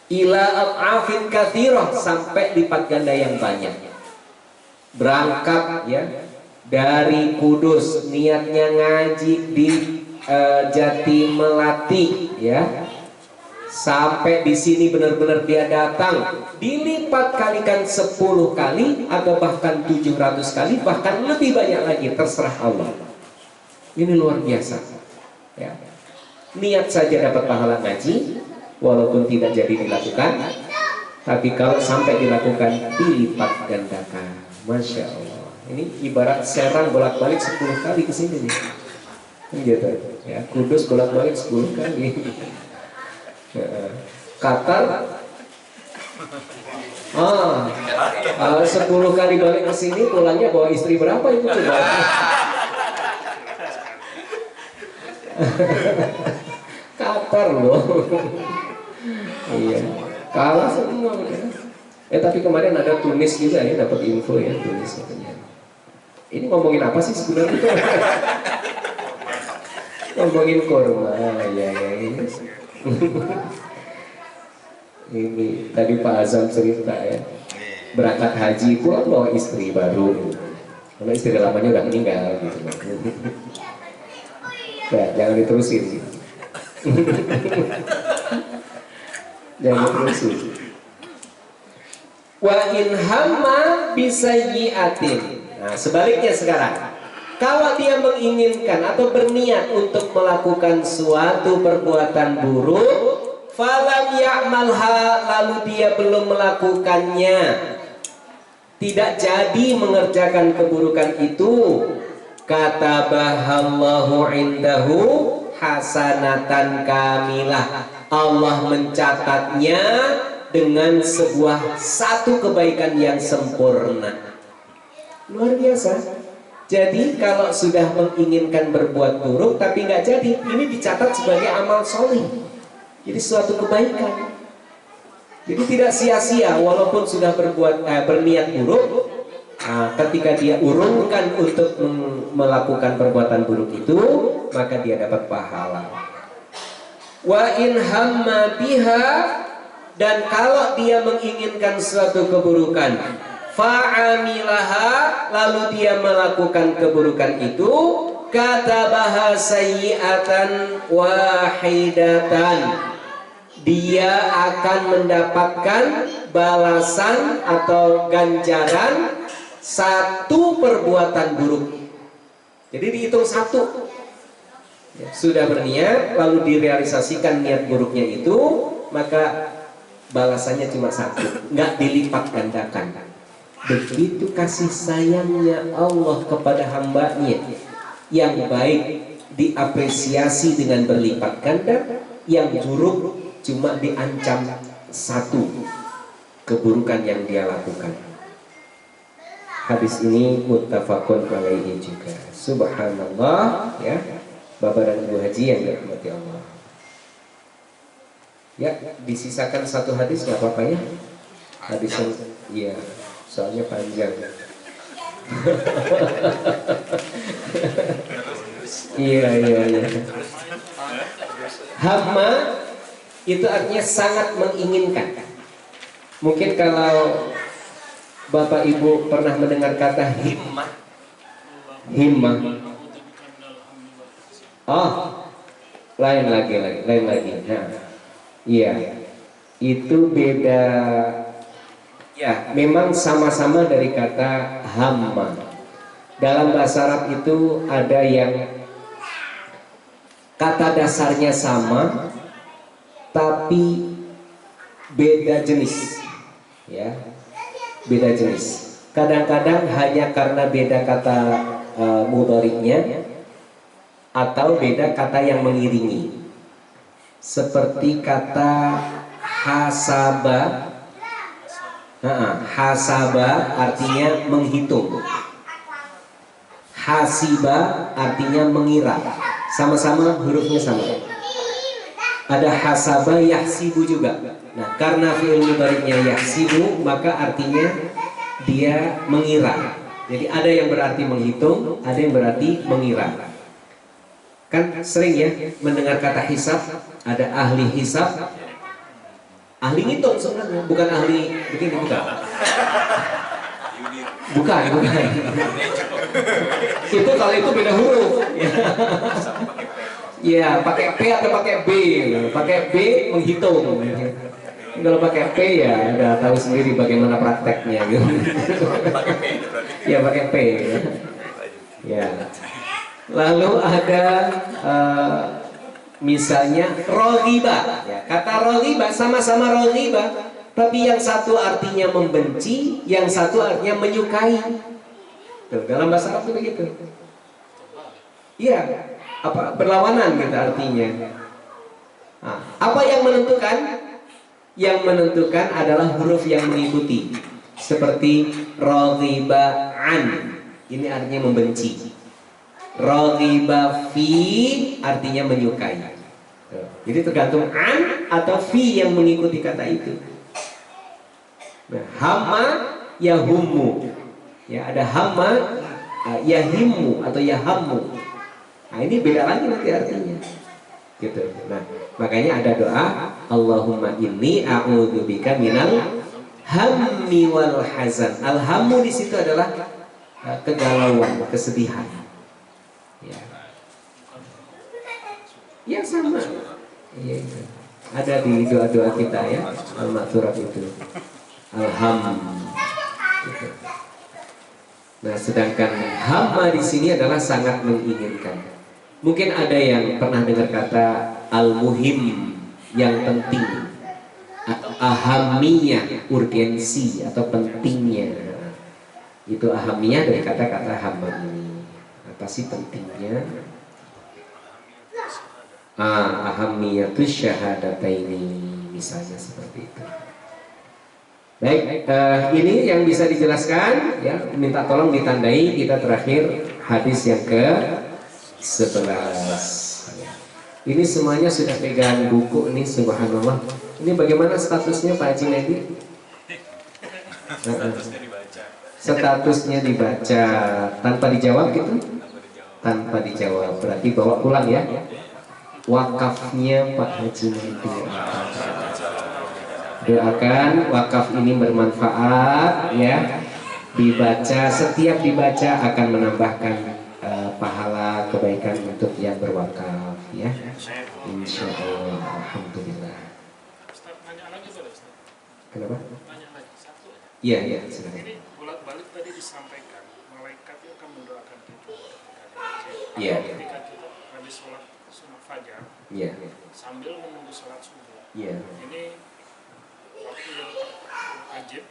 ila ad'afin katsirah, sampai lipat ganda yang banyak. Berangkat ya dari Kudus, niatnya ngaji di Jati Melati ya, sampai di sini benar-benar dia datang, dilipat kalikan 10 kali atau bahkan 700 kali, bahkan lebih banyak lagi, terserah Allah. Ini luar biasa ya. Niat saja dapat pahala ngaji walaupun tidak jadi dilakukan, tapi kalau sampai dilakukan dilipat gandakan. Masya Allah. Ini ibarat Serang bolak-balik 10 kali ke sini nih. Gitu ya, Kudus bolak-balik 10 kali. Qatar 10 kali balik ke sini, pulangnya bawa istri berapa itu coba? Qatar loh. Iya, kalah semua. Tapi kemarin ada Tunis juga ya, dapat info ya, Tunis katanya. Ini ngomongin apa sih sebenarnya? Ngomongin korma, ya. Ini tadi Pak Azam cerita ya, berangkat haji pulang bawa istri baru, karena istri lamanya udah meninggal gitu. Nah, jangan diterusin. Jangan diterusin. Wa in hamma bisayyi'atin. Nah, sebaliknya sekarang, kalau dia menginginkan atau berniat untuk melakukan suatu perbuatan buruk, falam ya'malha, lalu dia belum melakukannya, tidak jadi mengerjakan keburukan itu, katabahallahu indahu hasanatan kamilah, Allah mencatatnya dengan sebuah satu kebaikan yang sempurna. Luar biasa. Jadi kalau sudah menginginkan berbuat buruk tapi nggak jadi, ini dicatat sebagai amal soleh. Jadi suatu kebaikan. Jadi tidak sia-sia walaupun sudah berniat buruk. Nah, ketika dia urungkan untuk melakukan perbuatan buruk itu, maka dia dapat pahala. Wa in hamma biha, dan kalau dia menginginkan suatu keburukan, fa'amilaha, lalu dia melakukan keburukan itu, katabaha sayyi'atan wahidatan, dia akan mendapatkan balasan atau ganjaran satu perbuatan buruk. Jadi dihitung satu. Sudah berniat lalu direalisasikan niat buruknya itu, maka balasannya cuma satu, nggak dilipat gandakan. Begitu kasih sayangnya Allah kepada hambanya, yang baik diapresiasi dengan berlipat ganda, yang buruk cuma diancam satu keburukan yang dia lakukan. Hadis ini muttafaqun alaihi juga. Subhanallah ya, Bapak dan Ibu Haji yang dirahmati Allah. Ya, disisakan satu hadis nggak apa-apa ya. Hadis yang iya, soalnya panjang. Iya. Hamma itu artinya sangat menginginkan. Mungkin kalau Bapak Ibu pernah mendengar kata himmah. Oh, lain lagi. Nah, iya, itu beda. Ya, memang sama-sama dari kata hamma. Dalam bahasa Arab itu ada yang kata dasarnya sama tapi beda jenis, ya, beda jenis. Kadang-kadang hanya karena beda kata mudhari'nya atau beda kata yang mengiringi. Seperti kata hasaba. Hasaba artinya menghitung. Hasiba artinya mengira. Sama-sama hurufnya sama. Ada hasaba yahsibu juga. Nah, karena fi'il mudhari'nya yahsibu, maka artinya dia mengira. Jadi ada yang berarti menghitung, ada yang berarti mengira. Kan sering ya mendengar kata hisab, ada ahli hisab, ahli ngitung sebenarnya, bukan ahli begini, bukan. Bukan. Itu kalau itu beda huruf. Ya, pakai P atau pakai B. Pakai B menghitung. Kalau pakai P ya udah tahu sendiri bagaimana prakteknya gitu. Ya pakai P. Ya. Lalu ada misalnya roghiba. Ya, kata roghiba sama-sama roghiba. Tapi yang satu artinya membenci, yang satu artinya menyukai. Tuh, dalam bahasa Arab itu begitu. Iya, apa berlawanan gitu artinya. Nah, apa yang menentukan? Yang menentukan adalah huruf yang mengikuti. Seperti raghibaan, ini artinya membenci. Raghiba fi artinya menyukai. Tuh. Jadi tergantung an atau fi yang mengikuti kata itu. Nah, hamma yahummu, ya ada hamma yahimmu atau yahammu. Nah ini beda lagi nanti artinya, gitu. Nah makanya ada doa Allahumma inni a'udzubika minal hammi wal hazan. Al-hammu di situ adalah kegalauan, kesedihan. Ya, ya sama. Ya, ada di doa-doa kita ya, al-makturat itu. Alham. Gitu. Nah, sedangkan hamma di sini adalah sangat menginginkan. Mungkin ada yang pernah dengar kata al-muhim, yang penting. Ahamiyah, urgensi atau pentingnya. Itu ahamiyah dari kata-kata hamma ini. Apa sih pentingnya? Ahamiyatus syahadataini, misalnya seperti itu. Baik, ini yang bisa dijelaskan ya, minta tolong ditandai. Kita terakhir hadis yang ke-11. Ini semuanya sudah pegang buku nih, subhanallah. Ini bagaimana statusnya Pak Haji Nedi? Statusnya dibaca. Statusnya dibaca tanpa dijawab gitu? Tanpa dijawab, berarti bawa pulang ya. Wakafnya Pak Haji Nedi. Doakan wakaf ini bermanfaat ya, dibaca, setiap dibaca akan menambahkan pahala kebaikan untuk yang berwakaf ya, insya Allah. Alhamdulillah. Ustaz, nanya lagi boleh Ustaz? Kenapa? Nanya lagi satu aja. Iya silakan. Ini bolak-balik tadi disampaikan malaikat itu akan mendoakan kita. Iya. Ketika kita habis sholat sunat fajar, Iya. sambil menunggu sholat subuh. Iya. Ini waktu yang wajib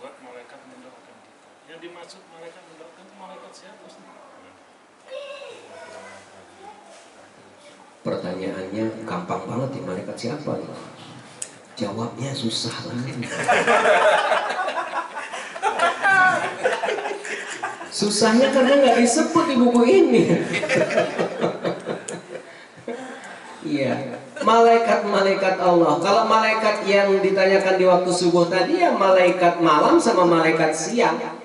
buat malaikat mendoakan kita. Yang dimaksud malaikat mendoakan itu malaikat siapa Ustaz? Pertanyaannya gampang banget ya, malaikat siapa nih? Jawabnya susah banget. Susahnya karena nggak disebut di buku ini. Iya, malaikat-malaikat Allah. Kalau malaikat yang ditanyakan di waktu subuh tadi ya malaikat malam sama malaikat siang.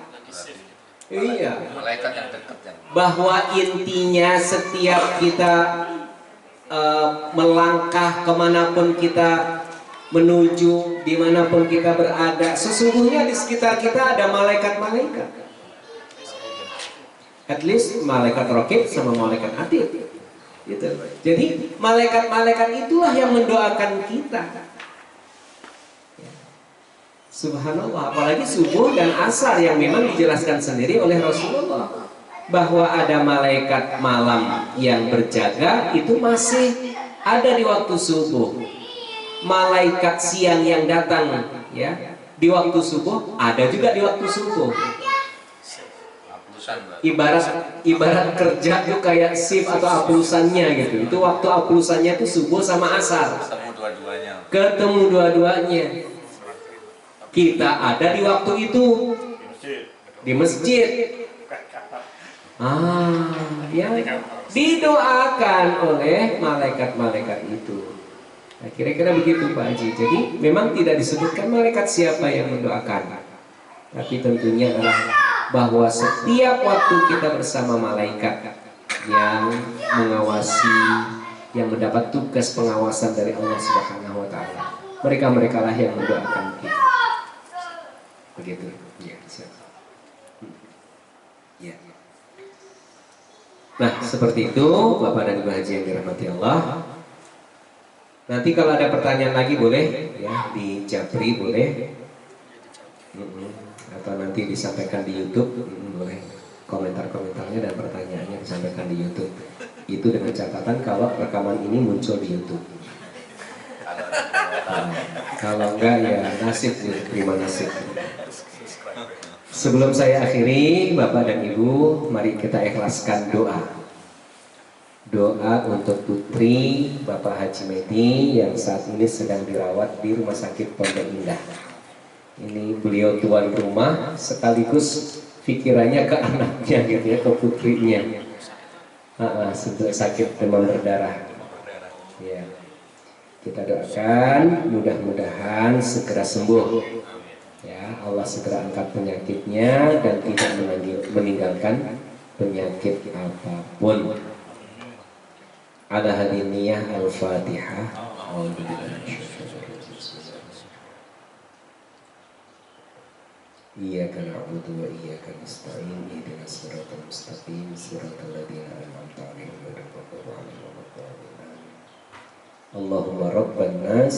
Iya. Malaikat yang dekat yang. Bahwa intinya setiap kita melangkah kemanapun kita menuju, dimanapun kita berada, sesungguhnya di sekitar kita ada malaikat-malaikat. At least malaikat raqib sama malaikat atid. Gitu. Jadi malaikat-malaikat itulah yang mendoakan kita. Subhanallah, apalagi subuh dan asar yang memang dijelaskan sendiri oleh Rasulullah. bahwa ada malaikat malam yang berjaga itu masih ada di waktu subuh. Malaikat siang yang datang ya di waktu subuh ada juga di waktu subuh. Ibarat kerja tuh kayak shift atau aplusannya gitu. Itu waktu aplusannya tuh subuh sama asar. Ketemu dua-duanya. Kita ada di waktu itu di masjid. Ya didoakan oleh malaikat-malaikat itu. Nah, kira-kira begitu Pak Haji. Jadi memang tidak disebutkan malaikat siapa yang mendoakan, tapi tentunya adalah bahwa setiap waktu kita bersama malaikat yang mengawasi, yang mendapat tugas pengawasan dari Allah Subhanahu wa Ta'ala, mereka lah yang mendoakan kita. Begitu. Ya, siap. Ya. Nah, seperti itu Bapak dan Ibu Haji yang dirahmati Allah. Nanti kalau ada pertanyaan lagi boleh ya di Japri boleh, atau nanti disampaikan di YouTube boleh, komentar-komentarnya dan pertanyaannya disampaikan di YouTube. Itu dengan catatan kalau rekaman ini muncul di YouTube. Kalau enggak ya nasib, terima nasib. Sebelum saya akhiri, Bapak dan Ibu, mari kita ikhlaskan doa. Doa untuk putri Bapak Haji Medi yang saat ini sedang dirawat di Rumah Sakit Pondok Indah. Ini beliau tuan rumah sekaligus pikirannya ke anaknya gitu ya, ke putrinya. Sakit demam berdarah. Ya. Kita doakan mudah-mudahan segera sembuh. Ya, Allah segera angkat penyakitnya dan tidak meninggalkan penyakit apapun. Ala hadiniyah al-Fatihah. Iyyaka na'budu wa iyyaka nasta'in ihdinas siratal mustaqim siratal ladzina an'amta 'alaihim ghairil maghdubi 'alaihim waladdallin. Allahumma rabban nas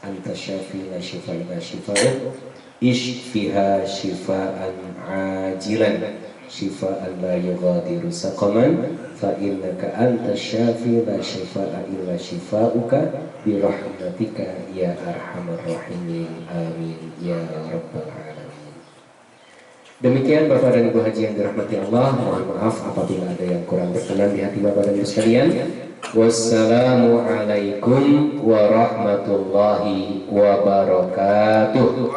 anta syafina shifa'ina shifa'uk ishfiha shifa'an ajilan shifa'an la yughadiru saqaman fa innaka anta syafi la shifa'a illa shifa'uka bi rahmatika ya arhamar rahimin amin ya rabbal alamin. Demikian Bapak dan Ibu Haji yang dirahmati Allah, mohon maaf apabila ada yang kurang berkenan di hati Bapak dan Ibu sekalian. Wassalamualaikum warahmatullahi wabarakatuh.